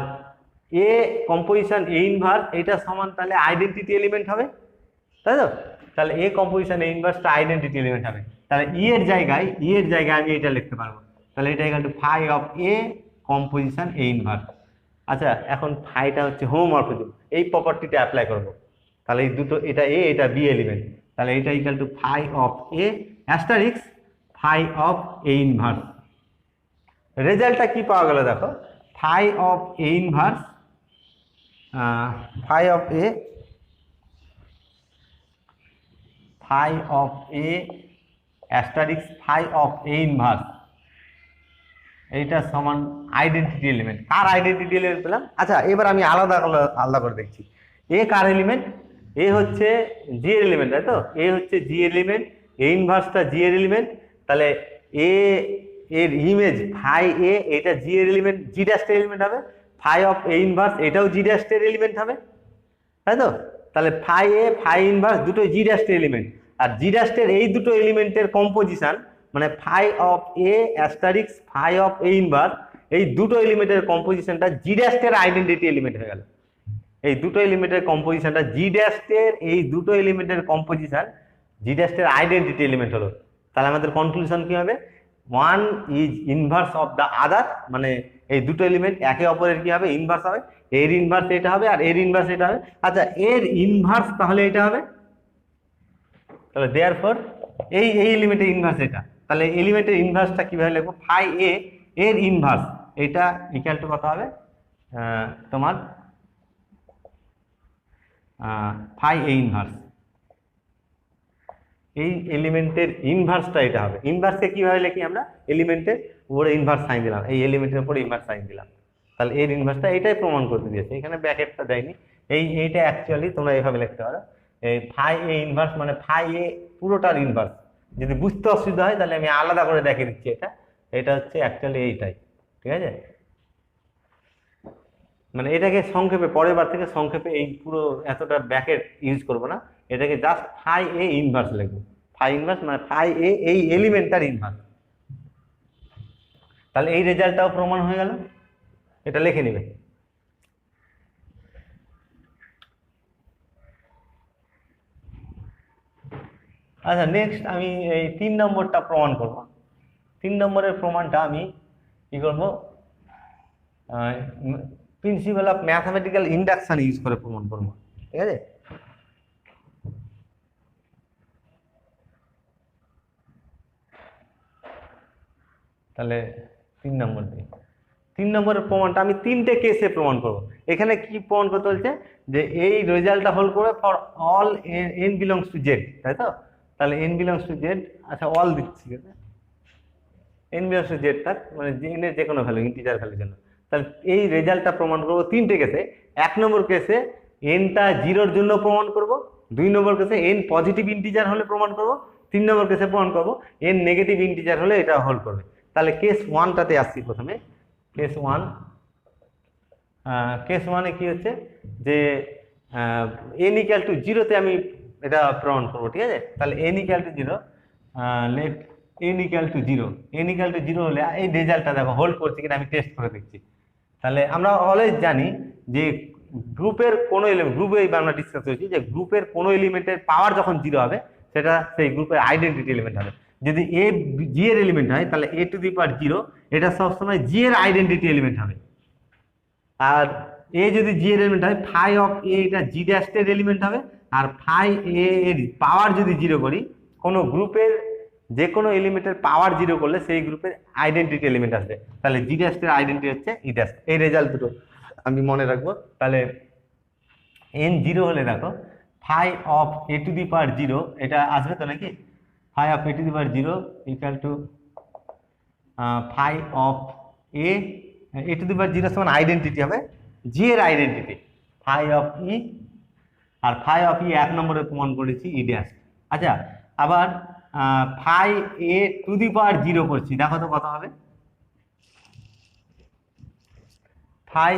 এ কম্পোজিশন এ ইনভার্স এটা সমান তাহলে আইডেন্টিটি এলিমেন্ট হবে, তাই তো? তাহলে এ কম্পোজিশন এ ইনভার্সটা আইডেন্টিটি এলিমেন্ট হবে। তাহলে ই এর জায়গায় আমি এটা লিখতে পারবো, তাহলে এটা equal to phi of a composition a inverse. আচ্ছা এখন ফাইটা হচ্ছে হোমোমরফিজম, এই প্রপার্টিটা অ্যাপ্লাই করব। তাহলে এই দুটো, এটা এ এটা বি এলিমেন্ট, তাহলে এটা equal to phi of a asterisks phi of a inverse. রেজাল্টটা কি পাওয়া গেল দেখো, phi of a inverse, phi of a asterisks phi of a inverse, এইটা সমান আইডেন্টিটি এলিমেন্ট। কার আইডেন্টিটি এলিমেন্ট পেলাম? আচ্ছা এবার আমি আলাদা করে দেখছি। এ কার এলিমেন্ট? এ হচ্ছে জি এর এলিমেন্ট, তাই তো? এ হচ্ছে জি এলিমেন্ট, এ ইনভার্সটা জি এর এলিমেন্ট, তাহলে এ এর ইমেজ ফাই এ, এটা জি এর এলিমেন্ট, জি ড্যাশ এর এলিমেন্ট হবে। ফাই অফ এ ইনভার্স এটাও জি ড্যাশ এর এলিমেন্ট হবে, তাই তো? তাহলে ফাই এ ফাই ইনভার্স দুটো জি ড্যাশ এর এলিমেন্ট, আর জি ড্যাশ এর এই দুটো এলিমেন্টের কম্পোজিশন মানে phi of a asterisks phi of a inverse, এই দুটো এলিমেন্টের কম্পোজিশনটা জি ড্যাশ এর আইডেন্টিটি এলিমেন্ট হয়ে গেল। এই দুটো এলিমেন্টের কম্পোজিশনটা জি ড্যাশ এর, এই দুটো এলিমেন্টের কম্পোজিশন জি ড্যাশ এর আইডেন্টিটি এলিমেন্ট হলো। তাহলে আমাদের কনক্লুশন কি হবে? One is inverse of the other, মানে এই দুটো এলিমেন্ট একে অপরের কি হবে? ইনভার্স হবে। এর ইনভার্স এটা হবে আর এর ইনভার্স এটা হবে। আচ্ছা এর ইনভার্স তাহলে এটা হবে, তাহলে দেয়ারফর এই এলিমেন্টের ইনভার্স এটা, তাহলে এলিমেন্টের ইনভার্সটা কিভাবে লিখবো? ফাই এ এর ইনভার্স এটা ইকুয়াল টু কত হবে? তোমার ফাই এ ইনভার্স, এই এলিমেন্টের ইনভার্সটা এটা হবে। ইনভার্সকে কিভাবে লিখি আমরা? এলিমেন্টের উপরে ইনভার্স সাইন দিলাম, এই এলিমেন্টের উপরে ইনভার্স সাইন দিলাম, তাহলে এর ইনভার্সটা এটাই প্রমাণ করতে দিয়েছে, এখানে ব্র্যাকেটটা দেয়নি। এইটা অ্যাকচুয়ালি তোমরা এইভাবে লিখতে পারো, এই ফাই এ ইনভার্স মানে ফাই এ পুরোটার ইনভার্স। যদি বুঝতে অসুবিধা হয় তাহলে আমি আলাদা করে দেখিয়ে দিচ্ছি। এটা হচ্ছে অ্যাকচুয়ালি এইটাই, ঠিক আছে? মানে এটাকে সংক্ষেপে পরের বার থেকে সংক্ষেপে এই পুরো এতটা ব্র্যাকেট ইউজ করব না, এটাকে জাস্ট ফাই এ ইনভার্স লিখবো। ফাই ইনভার্স মানে ফাই এ এই এলিমেন্টটার ইনভার্স। তাহলে এই রেজাল্টটাও প্রমাণ হয়ে গেল, এটা লিখে নেবে। আচ্ছা নেক্সট আমি এই 3 নম্বরটা প্রমাণ করব। 3 নম্বরের প্রমাণটা আমি কি করব? Principal of mathematical induction use করে প্রমাণ করব, ঠিক আছে? তাহলে 3 নম্বর দিই। 3 নম্বরের প্রমাণটা আমি 3টে কেসে প্রমাণ করব। এখানে কি প্রমাণ করতে বলছে? যে এই রেজাল্টটা হোল্ড করে for all n belongs to Z, তাই তো? তাহলে n বিলংস টু জেড, আচ্ছা অল দিচ্ছি, n বিলংস টু জেড তার মানে n এর যে কোনো ভ্যালু, ইন্টিজার ভ্যালুর জন্য। তাহলে এই রেজাল্টটা প্রমাণ করব 3টে কেসে। 1 নম্বর কেসে nটা 0-র জন্য প্রমাণ করব, 2 নম্বর কেসে n পজিটিভ ইন্টিজার হলে প্রমাণ করব, 3 নম্বর কেসে প্রমাণ করব n নেগেটিভ ইন্টিজার হলে এটা হোল্ড করবে। তাহলে কেস 1টাতে আসছি প্রথমে। কেস 1 এ কি হচ্ছে যে n ইকুয়াল টু 0-তে আমি এটা প্রমাণ করব, ঠিক আছে? তাহলে n equal to 0, let n equal to 0, n equal to 0 হলে এই রেজাল্টটা দেখো হোল্ড করছে কিনা আমি টেস্ট করে দেখছি। তাহলে আমরা অলওয়েজ জানি যে গ্রুপের কোনো এলিমেন্ট, গ্রুপে আমরা ডিসকাস করেছি যে গ্রুপের কোনো এলিমেন্টের পাওয়ার যখন 0 হবে সেটা সেই গ্রুপের আইডেন্টিটি এলিমেন্ট হবে। যদি এ জি এর এলিমেন্ট হয় তাহলে a টু দি পাওয়ার 0 এটা সবসময় জি এর আইডেন্টিটি এলিমেন্ট হবে। আর এ যদি জি এর এলিমেন্ট হয়, ফাই অফ এ এটা জি ড্যাশের এলিমেন্ট হবে। আর ফাই এ এর পাওয়ার যদি জিরো করি, কোনো গ্রুপের যে কোনো এলিমেন্টের পাওয়ার জিরো করলে সেই গ্রুপের আইডেন্টিটি এলিমেন্ট আসবে। তাহলে জি ড্যাশের আইডেন্টিটি হচ্ছে ই ড্যাশ। এই রেজাল্ট দুটো আমি মনে রাখবো। তাহলে এন জিরো হলে দেখো phi of a to the power zero এটা আসবে তো নাকি, phi of a to the power zero equal to phi of a to the power zero সমান আইডেন্টিটি হবে জি এর আইডেন্টিটি ফাই অফ ই, আর ফাই অফ ই এক নম্বরে প্রমাণ করেছি ই ড্যাশ। আচ্ছা, আবার phi a to the power zero করছি, দেখো তো কত হবে। Phi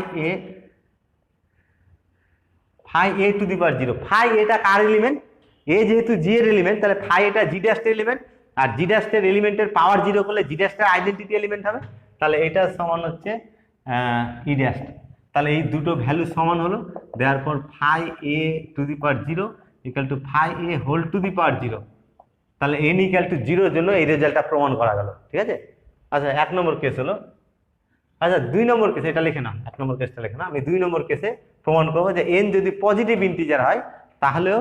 a to the power zero, phi এটা কার এলিমেন্ট, এ যেহেতু জি এর এলিমেন্ট, তাহলে ফাই এটা জি ড্যাশের এলিমেন্ট, আর জি ড্যাশের এলিমেন্টের পাওয়ার জিরো করলে জি ড্যাশের আইডেন্টিটি এলিমেন্ট হবে। তাহলে এটা সমান হচ্ছে ই ড্যাশ। তাহলে এই দুটো ভ্যালু সমান হলো, দেওয়ার পর phi a to the power zero equal to phi a whole to the power zero. তাহলে এন ইকুয়াল টু জিরোর জন্য এই রেজাল্টটা প্রমাণ করা গেল। ঠিক আছে, আচ্ছা এক নম্বর কেস হলো। আচ্ছা দুই নম্বর কেসে, এটা লিখে নাও, এক নম্বর কেসটা লিখে নাও। আমি দুই নম্বর কেসে প্রমাণ করবো যে এন যদি পজিটিভ ইন্টিজার হয় তাহলেও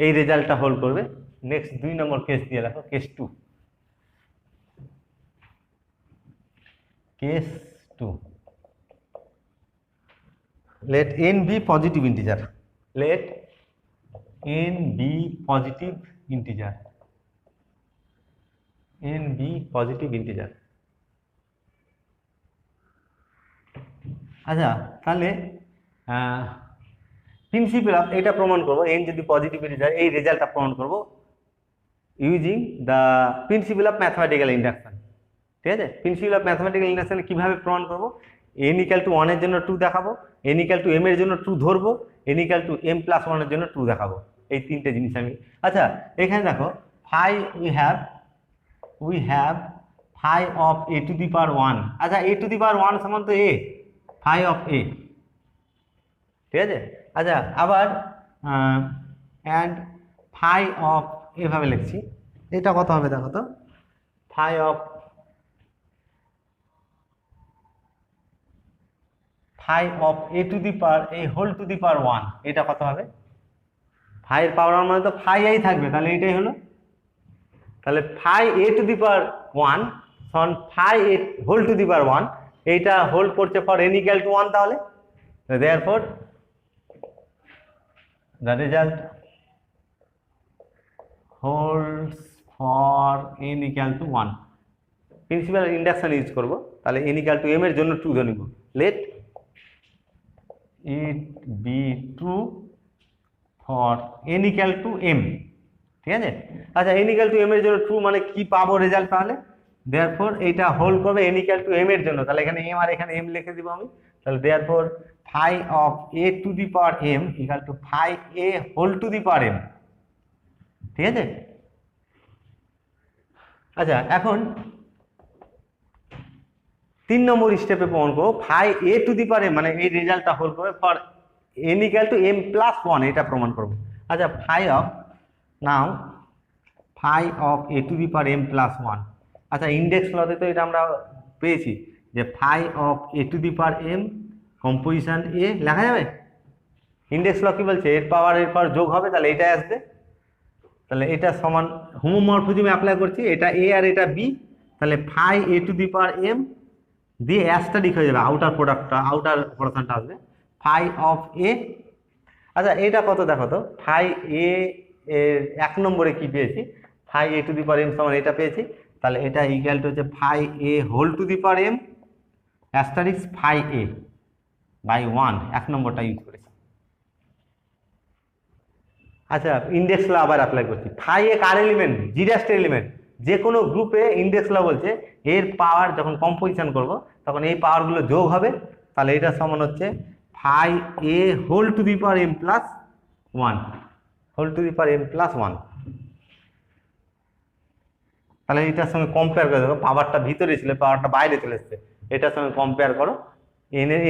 এই রেজাল্টটা হোল্ড করবে। নেক্সট দুই নম্বর কেস দিয়ে দেখো, case two. Case two, let n be positive integer, let n be positive integer, n be positive integer। আচ্ছা তাহলে প্রিন্সিপাল অফ এটা প্রমাণ করবো, এন যদি পজিটিভ ইন্টিজার, এই রেজাল্টটা প্রমাণ করবো using the principle of mathematical induction. ঠিক আছে, প্রিন্সিপাল অফ ম্যাথমেটিক্যাল ইন্ডাকশন কিভাবে প্রমাণ করবো, এন ইকাল টু ওয়ানের জন্য টু দেখাবো, এন ইকাল টু এম এর জন্য টু ধরবো, n equal to m plus ওয়ানের জন্য টু দেখাবো। এই তিনটে জিনিস আমি, আচ্ছা এখানে দেখো phi we have phi of a to the power one. আচ্ছা a to the power one সমান তো এ, ফাই অফ এ। ঠিক আছে, আচ্ছা আবার অ্যান্ড ফাই অফ, এভাবে লিখছি, এটা কত হবে দেখো তো, phi of a to the power a whole to the power one, এটা কত হবে, ফাই এর পাওয়ার ওয়ান মানে তো ফাই এই থাকবে, তাহলে এটাই হলো। তাহলে phi a to the power one সমান phi a whole to the power one, এইটা হোল করছে for n equal to one. তাহলে therefore the result holds for n equal to 1। Principle induction use করব, তাহলে n equal to m এর জন্য true ধরে নিব, let it be true for n equal to m। ঠিক আছে, আচ্ছা n equal to m এর জন্য ট্রু মানে কি পাবো রেজাল্ট, তাহলে দেয়ারফর এইটা হোল্ড করবে n equal to m এর জন্য, তাহলে এখানে m আর এখানে m লিখে দিব আমি। তাহলে therefore phi of a to the power m equal to phi a whole to the power m। ঠিক আছে, আচ্ছা এখন তিন নম্বর স্টেপে প্রমাণ করবো phi a to the power m মানে এই রেজাল্টটা হোল্ড করবে for n equal to m plus one, এটা প্রমাণ করবো। আচ্ছা phi of now phi of a to the power m plus one. আচ্ছা ইন্ডেক্স লতে তো এটা আমরা পেয়েছি যে phi of a to the power m composition a লেখা যাবে। ইন্ডেক্স ল কি বলছে, এর পাওয়ার যোগ হবে, তাহলে এটাই আসবে। তাহলে এটা সমান হোমোমরফিজমে অ্যাপ্লাই করছি, এটা এ আর এটা বি, তাহলে phi a to the power m দিয়ে অ্যাস্টারিক হয়ে যাবে, আউটার প্রোডাক্টটা, আউটার অপারেশনটা আসবে ফাই অফ এ। আচ্ছা এটা কত দেখো তো, ফাই এ এর এক নম্বরে কি পেয়েছি, phi a to the power m সমান এটা পেয়েছি, তাহলে এটা ইকুয়াল টু হচ্ছে phi a whole to the power m asterisks phi a by one, এক নম্বরটা ইউজ করেছি। আচ্ছা ইন্ডেক্স ল আবার অ্যাপ্লাই করছি, ফাই এ কার এলিমেন্ট, জি ড্যাশের এলিমেন্ট, যে কোনো গ্রুপে ইন্ডেক্স ল বলছে এর পাওয়ার যখন কম্পোজিশন করব তখন এই পাওয়ারগুলো যোগ হবে, তাহলে এটা সমান হচ্ছে phi a whole to the power m plus one, whole to the power m plus one. তাহলে এটার সঙ্গে কম্পেয়ার করে দেখো, পাওয়ারটা ভিতরে ছিল, পাওয়ারটা বাইরে চলে এসছে, এটার সঙ্গে কম্পেয়ার করো,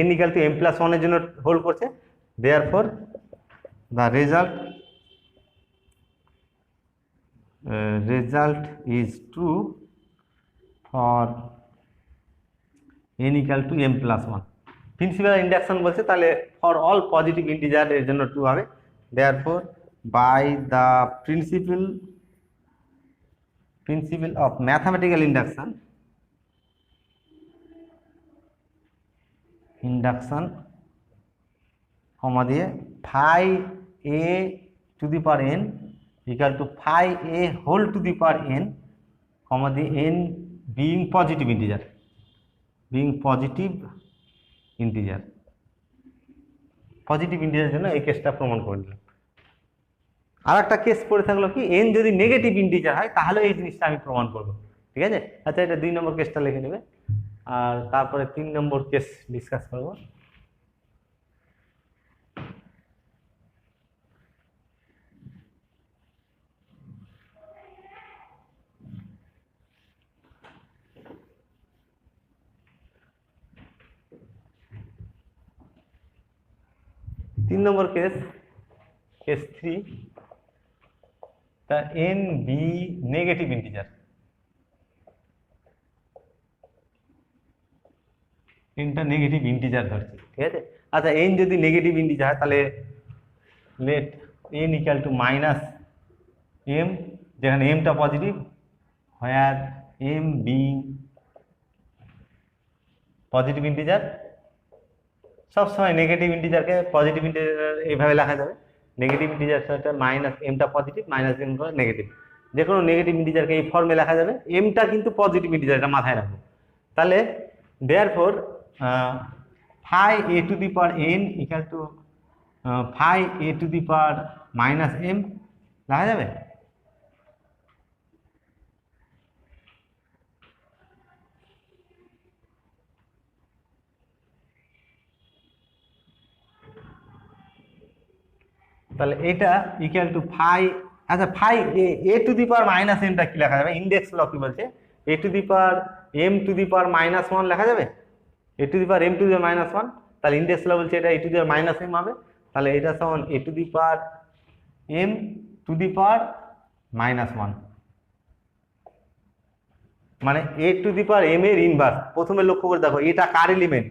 n equal to m plus ওয়ানের জন্য হোল্ড করছে, therefore the result is true for n equal to m plus 1। Principle induction বলছে, তাহলে ফর অল পজিটিভ ইন্টিজার এর জন্য ট্রু হবে। Therefore by the principle of mathematical induction comma দিয়ে phi a to the power n equal to phi a whole to the power n comma দিয়ে n being positive integer positive ইন্টিজারের জন্য এই কেসটা প্রমাণ করে দিলাম। আর একটা কেস পড়ে থাকলো কি, এন যদি নেগেটিভ ইন্টিজার হয় তাহলে এই জিনিসটা আমি প্রমাণ করব, ঠিক আছে। আচ্ছা, এটা 2 নম্বর কেসটা লিখে নেবে, আর তারপরে 3 নম্বর কেস ডিসকাস করব। তিন নম্বর কেস 3, তা এন বি নেগেটিভ ইন্টিজার, এনটা নেগেটিভ ইন্টিজার ধরছি, ঠিক আছে। আচ্ছা, এন যদি নেগেটিভ ইন্টিজার হয় তাহলে let n equal to minus m, যেখানে এমটা positive, where m being positive integer. সবসময় নেগেটিভ ইন্টিজারকে পজিটিভ ইন্টিজার এইভাবে লেখা যাবে, নেগেটিভ ইন্টিজার মাইনাস এমটা পজিটিভ মাইনাস এম নেগেটিভ, যে কোনো নেগেটিভ ইন্টিজারকে এই ফর্মে লেখা যাবে। এমটা কিন্তু পজিটিভ ইন্টিজার, এটা মাথায় রাখবো। তাহলে therefore phi a to the power n equal to phi a to the power minus m লেখা যাবে। তাহলে এটা ইকুয়াল টু ফাই, আচ্ছা phi a to the power minus এমটা কি লেখা যাবে? ইন্ডেক্স ল কি বলছে? A to the power m to the power minus 1 লেখা যাবে, a to the power m to the power minus 1। তাহলে ইন্ডেক্স ল বলছে এটা এ to the power minus m হবে, তাহলে এটা সমান a to the power m to the power minus 1, মানে a to the power m এর ইনভার্স। প্রথমে লক্ষ্য করে দেখো, এটা কার এলিমেন্ট?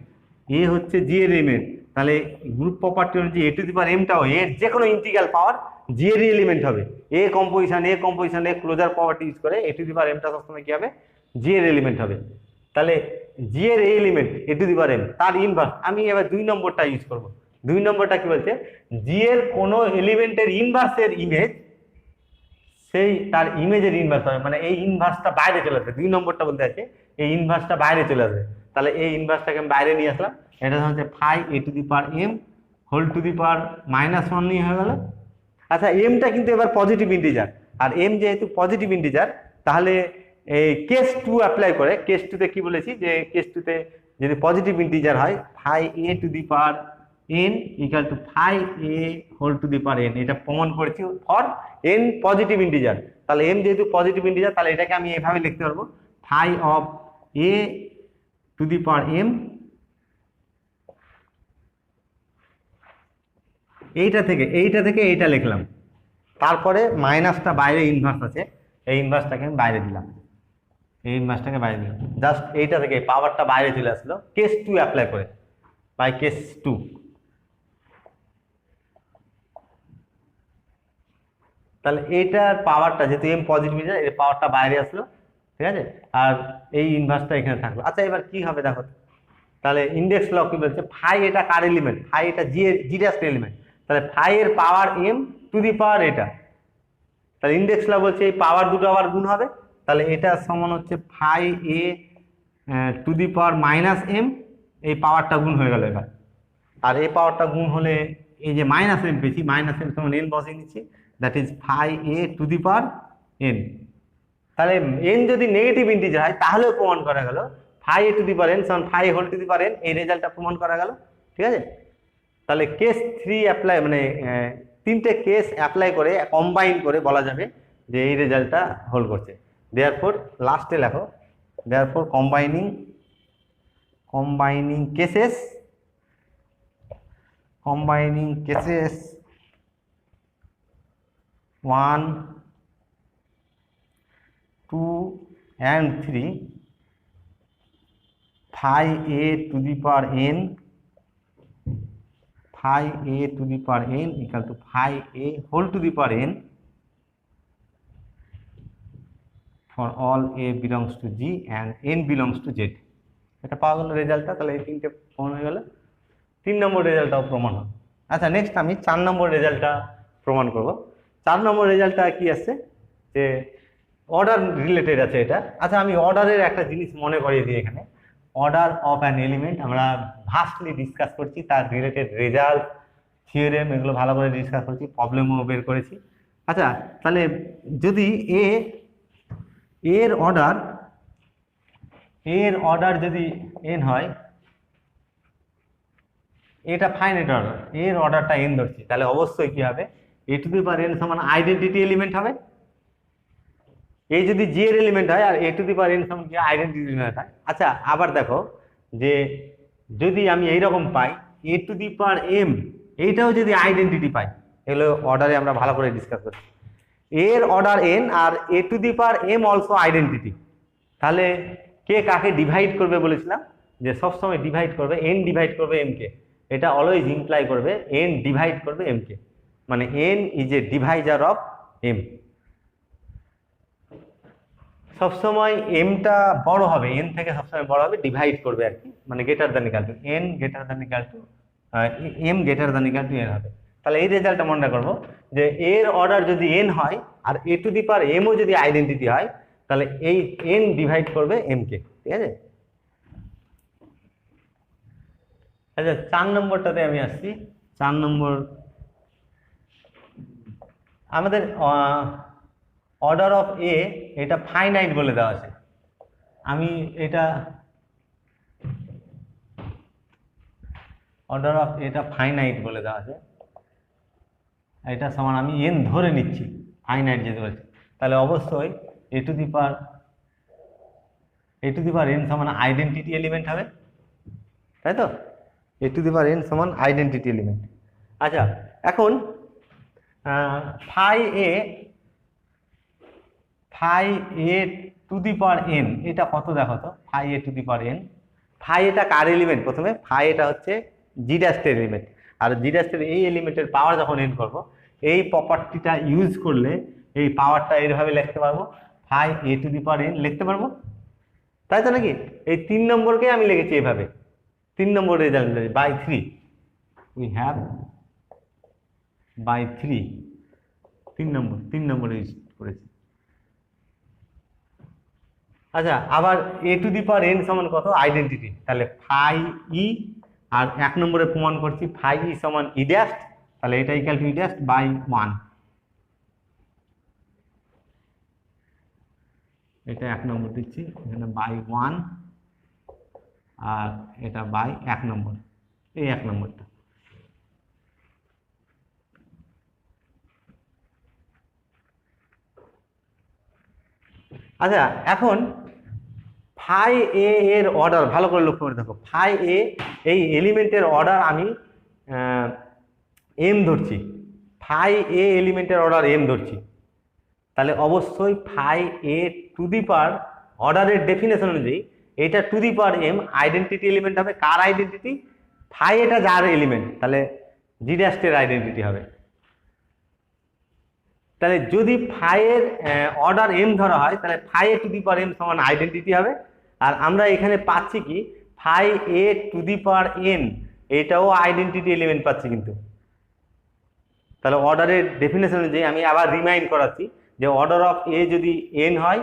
এ হচ্ছে জি এর এলিমেন্ট, তাহলে গ্রুপ প্রপার্টি অনুযায়ী এ টু দি পাওয়ার এমটাও এর যে কোনো ইন্টিগ্রাল পাওয়ার জি এর এলিমেন্ট হবে। এ কম্পোজিশন এ ক্লোজার প্রপার্টি ইউজ করে এ টু দি পাওয়ার এমটা সবসময় কি হবে? জি এর এলিমেন্ট হবে। তাহলে জি এর element a to the power m, তার ইনভার্স। আমি এবার 2 নম্বরটা ইউজ করব। 2 নম্বরটা কি বলছে? জি এর কোনো এলিমেন্টের ইনভার্সের ইমেজ সেই তার ইমেজের ইনভার্স হবে, মানে এই ইনভার্সটা বাইরে চলে আসবে। 2 নম্বরটা বলতে আছে এই ইনভার্সটা বাইরে চলে আসবে। তাহলে এই ইনভার্সটাকে আমি বাইরে নিয়ে আসলাম, এটা হচ্ছে phi a to the power m whole to the power minus 1 নিয়ে হয়ে গেল। আচ্ছা, এমটা কিন্তু এবার পজিটিভ ইন্টিজার, আর এম যেহেতু পজিটিভ ইন্টিজার, তাহলে এই কেস 2 অ্যাপ্লাই করে। কেস 2তে কি বলেছি, যে কেস 2তে যদি পজিটিভ ইন্টিজার হয় phi a to the power n equal to phi a whole to the power n, এটা প্রমাণ করেছি ফর এন পজিটিভ ইন্টিজার। তাহলে এম যেহেতু পজিটিভ ইন্টিজার, তাহলে এটাকে আমি এভাবে লিখতে পারবো, phi of a to the power m, এইটা থেকে এইটা লিখলাম, তারপরে মাইনাসটা বাইরে ইনভার্স আছে, এই ইনভার্সটাকে আমি বাইরে দিলাম, এই ইনভার্সটাকে বাইরে দিলাম, জাস্ট এইটা থেকে পাওয়ারটা বাইরে চলে আসলো কেস 2 অ্যাপ্লাই করে, বাই কেস 2। তাহলে এইটার পাওয়ারটা যেহেতু এম পজিটিভ ইন্টিজার, এর পাওয়ারটা বাইরে আসলো, ঠিক আছে, আর এই ইনভার্সটা এখানে থাকলো। আচ্ছা, এবার কি হবে দেখো, তাহলে ইন্ডেক্স ল কি বলছে? ফাই এটা কার এলিমেন্ট? ফাই এটা জি ডাস্ট এলিমেন্ট, তাহলে ফাই এর পাওয়ার এম টু দি পাওয়ার এটা, তাহলে ইন্ডেক্স ল বলছে এই পাওয়ার দুটো আবার গুণ হবে, তাহলে এটা সমান হচ্ছে phi a to the power minus m, এই পাওয়ারটা গুণ হয়ে গেল এবার। আর এই পাওয়ারটা গুণ হলে এই যে মাইনাস এম পেয়েছি, মাইনাস এম সমান এন বসিয়ে নিচ্ছি, that is phi a to the power n. তাহলে এন যদি নেগেটিভ ইন্টিজার হয় তাহলেও প্রমাণ করা গেল phi a to the power n সমান phi whole to the power n, এই রেজাল্টটা প্রমাণ করা গেল, ঠিক আছে। তাহলে কেস 3 অ্যাপ্লাই, মানে 3টে কেস অ্যাপ্লাই করে কম্বাইন করে বলা যাবে যে এই রেজাল্টটা হোল্ড করছে। দেয়ারফর লাস্টে লেখো, therefore combining cases 1, 2 and 3 phi a to the power n phi a to the power n equal to phi a whole to the power n for all a belongs to G and n belongs to Z। এটা পাওয়া গেল রেজাল্টটা। তাহলে এই তিনটে প্রমাণ হয়ে গেল। 3 নম্বর রেজাল্টটাও প্রমাণ হবে। আচ্ছা, নেক্সট আমি 4 নম্বর রেজাল্টটা প্রমাণ করব। 4 নম্বর রেজাল্টটা কি আসছে যে অর্ডার রিলেটেড আছে এটা। আচ্ছা, আমি অর্ডারের একটা জিনিস মনে করিয়ে দিই। এখানে অর্ডার অফ অ্যান এলিমেন্ট আমরা ভাস্টলি ডিসকাস করছি, তার রিলেটেড রেজাল্ট, থিওরেম এগুলো ভালো করে ডিসকাস করছি, প্রবলেমও বের করেছি। আচ্ছা, তাহলে যদি এর অর্ডার যদি n হয়, এটা ফাইনাইট অর্ডার, এর অর্ডারটা n ধরছি, তাহলে অবশ্যই কি হবে, a to the power n সমান আইডেন্টিটি এলিমেন্ট হবে। এই যদি জি এর এলিমেন্ট হয় আর a to the power n সমান কি আইডেন্টিটি এলিমেন্ট হয়। আচ্ছা, আবার দেখো যে যদি আমি এইরকম পাই a to the power m, এইটাও যদি আইডেন্টিটি পাই, এগুলো অর্ডারে আমরা ভালো করে ডিসকাস করছি। এর অর্ডার n আর a to the power m also identity, তাহলে কে কাকে ডিভাইড করবে বলেছিলাম যে সবসময় ডিভাইড করবে n ডিভাইড করবে m কে। এটা অলওয়েজ ইমপ্লাই করবে n ডিভাইড করবে m কে, মানে n is a divisor of m। সবসময় mটা বড় হবে, n থেকে সবসময় বড় হবে, ডিভাইড করবে আর কি, মানে greater than equal to n greater than equal to m greater than equal to n হবে। তাহলে এই রেজাল্টটা মনে করবো যে এর অর্ডার যদি n হয় আর a to the power m ও যদি আইডেন্টিটি হয়, তাহলে এই n ডিভাইড করবে m কে, ঠিক আছে। আচ্ছা, 4 নম্বরটাতে আমি আসছি। 4 নম্বর আমাদের অর্ডার অফ এ, এটা ফাইনাইট বলে দেওয়া আছে। আমি এটা অর্ডার অফ এটা ফাইনাইট বলে দেওয়া আছে, এটা সমান আমি n ধরে নিচ্ছি, ফাইনাইট যেতে বলছি, তাহলে অবশ্যই a to the power n সমান আইডেন্টিটি এলিমেন্ট হবে, তাই তো। a to the power n সমান আইডেন্টিটি এলিমেন্ট। আচ্ছা, এখন phi a to the power n এটা কত দেখো তো, phi a to the power n। Phi এটা কার এলিমেন্ট? প্রথমে ফাই এটা হচ্ছে জি ড্যাশের এলিমেন্ট, আর জি ড্যাশের এই এলিমেন্টের পাওয়ার যখন n করব, এই প্রপার্টিটা ইউজ করলে এই পাওয়ারটা এইভাবে লিখতে পারবো, phi a to the power n লিখতে পারবো, তাই তো নাকি। এই 3 নম্বরকে আমি লিখেছি এভাবে, 3 নম্বর result by 3, we have by 3, 3 নম্বর ইউজ করেছি। আচ্ছা, আবার a to the power n সমান কত? আইডেন্টিটি, তাহলে ফাই ই, আর 1 নম্বরে প্রমাণ করছি ফাই ই সমান ই ড্যাশ, তাহলে এটা equal to E dash by 1, এটা 1 নম্বর দিচ্ছি, এখানে বাই 1 আর এটা বাই 1 নম্বর, এই 1 নম্বরটা। আচ্ছা, এখন ফাই এ এর অর্ডার ভালো করে লক্ষ্য করে দেখো, ফাই এ এই এলিমেন্টের অর্ডার আমি এম ধরছি, ফাই এ এলিমেন্টের অর্ডার এম ধরছি, তাহলে অবশ্যই ফাই এ টু দি পাওয়ার অর্ডারের ডেফিনেশন অনুযায়ী এটা to the power m identity element হবে। কার আইডেন্টিটি? ফাই এটা যার এলিমেন্ট, তাহলে জি ড্যাশের আইডেন্টিটি হবে। তাহলে যদি ফাই এর অর্ডার এম ধরা হয়, তাহলে phi a to the power m সমান আইডেন্টিটি হবে। আর আমরা এখানে পাচ্ছি কি, phi a to the power n, এটাও আইডেন্টিটি এলিমেন্ট পাচ্ছি কিন্তু। তাহলে অর্ডারের ডেফিনেশন অনুযায়ী আমি আবার রিমাইন্ড করাচ্ছি যে অর্ডার অফ এ যদি এন হয়,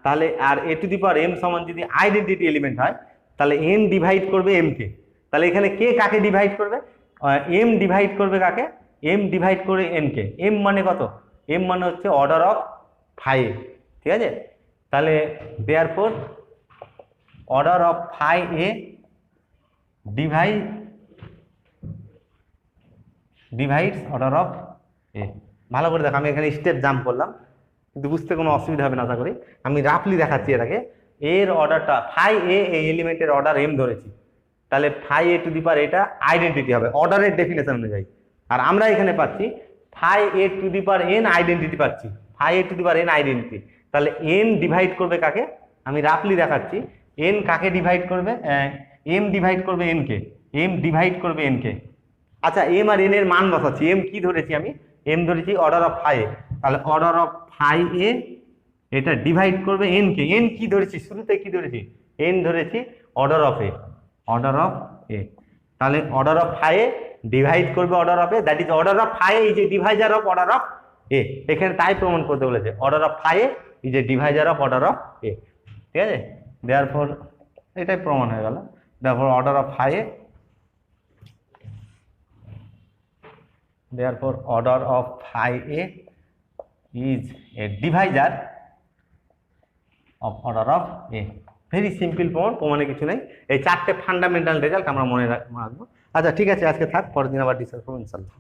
তাহলে আর এ টু দি পাওয়ার এম সমান যদি আইডেন্টিটি এলিমেন্ট হয়, তাহলে এন ডিভাইড করবে এম কে। তাহলে এখানে কে কাকে ডিভাইড করবে? এম ডিভাইড করবে কাকে? এম ডিভাইড করে এন কে। এম মানে কত? এম মানে হচ্ছে অর্ডার অফ ফাই, ঠিক আছে। তাহলে therefore order of phi a divides order of a. ভালো করে দেখো, আমি এখানে স্টেপ জাম্প করলাম, কিন্তু বুঝতে কোনো অসুবিধা হবে না আশা করি। আমি রাফলি দেখাচ্ছি এটাকে। এর অর্ডারটা ফাই এ এই এলিমেন্টের অর্ডার এম ধরেছি, তাহলে ফাই এ টু দি পাওয়ার এটা আইডেন্টিটি হবে অর্ডারের ডেফিনেশন অনুযায়ী। আর আমরা এখানে পাচ্ছি phi a to the power n identity পাচ্ছি, phi a to the power n identity. তাহলে এন ডিভাইড করবে কাকে? আমি রাফলি দেখাচ্ছি। এন কাকে ডিভাইড করবে? এম ডিভাইড করবে এন কে, এম ডিভাইড করবে এন কে। আচ্ছা এম আর এন এর মান বসাচ্ছি। এম কি ধরেছি আমি? এম ধরেছি অর্ডার অফ ফাই। তাহলে অর্ডার অফ ফাই এ, এটা ডিভাইড করবে এন কে। এন কি ধরেছি শুরুতে, কি ধরেছি? এন ধরেছি order of a, order of a. তাহলে order of phi a divide করবে order of a, that is order of phi is a divisor of order of a. এখানে তাই প্রমাণ করতে বলেছে, order of phi a is a divisor of order of a. ঠিক আছে, therefore এটাই প্রমাণ হয়ে গেল। Therefore order of phi a, therefore order of phi a is a divisor of order of a. Very simple প্রমাণ, প্রমাণে কিছু নেই। এই চারটে ফান্ডামেন্টাল রেজাল্ট আমরা মনে রাখবো। আচ্ছা ঠিক আছে, আজকে থাক, পরের দিন আবার ডিসকাস করবো ইনশাল্লাহ।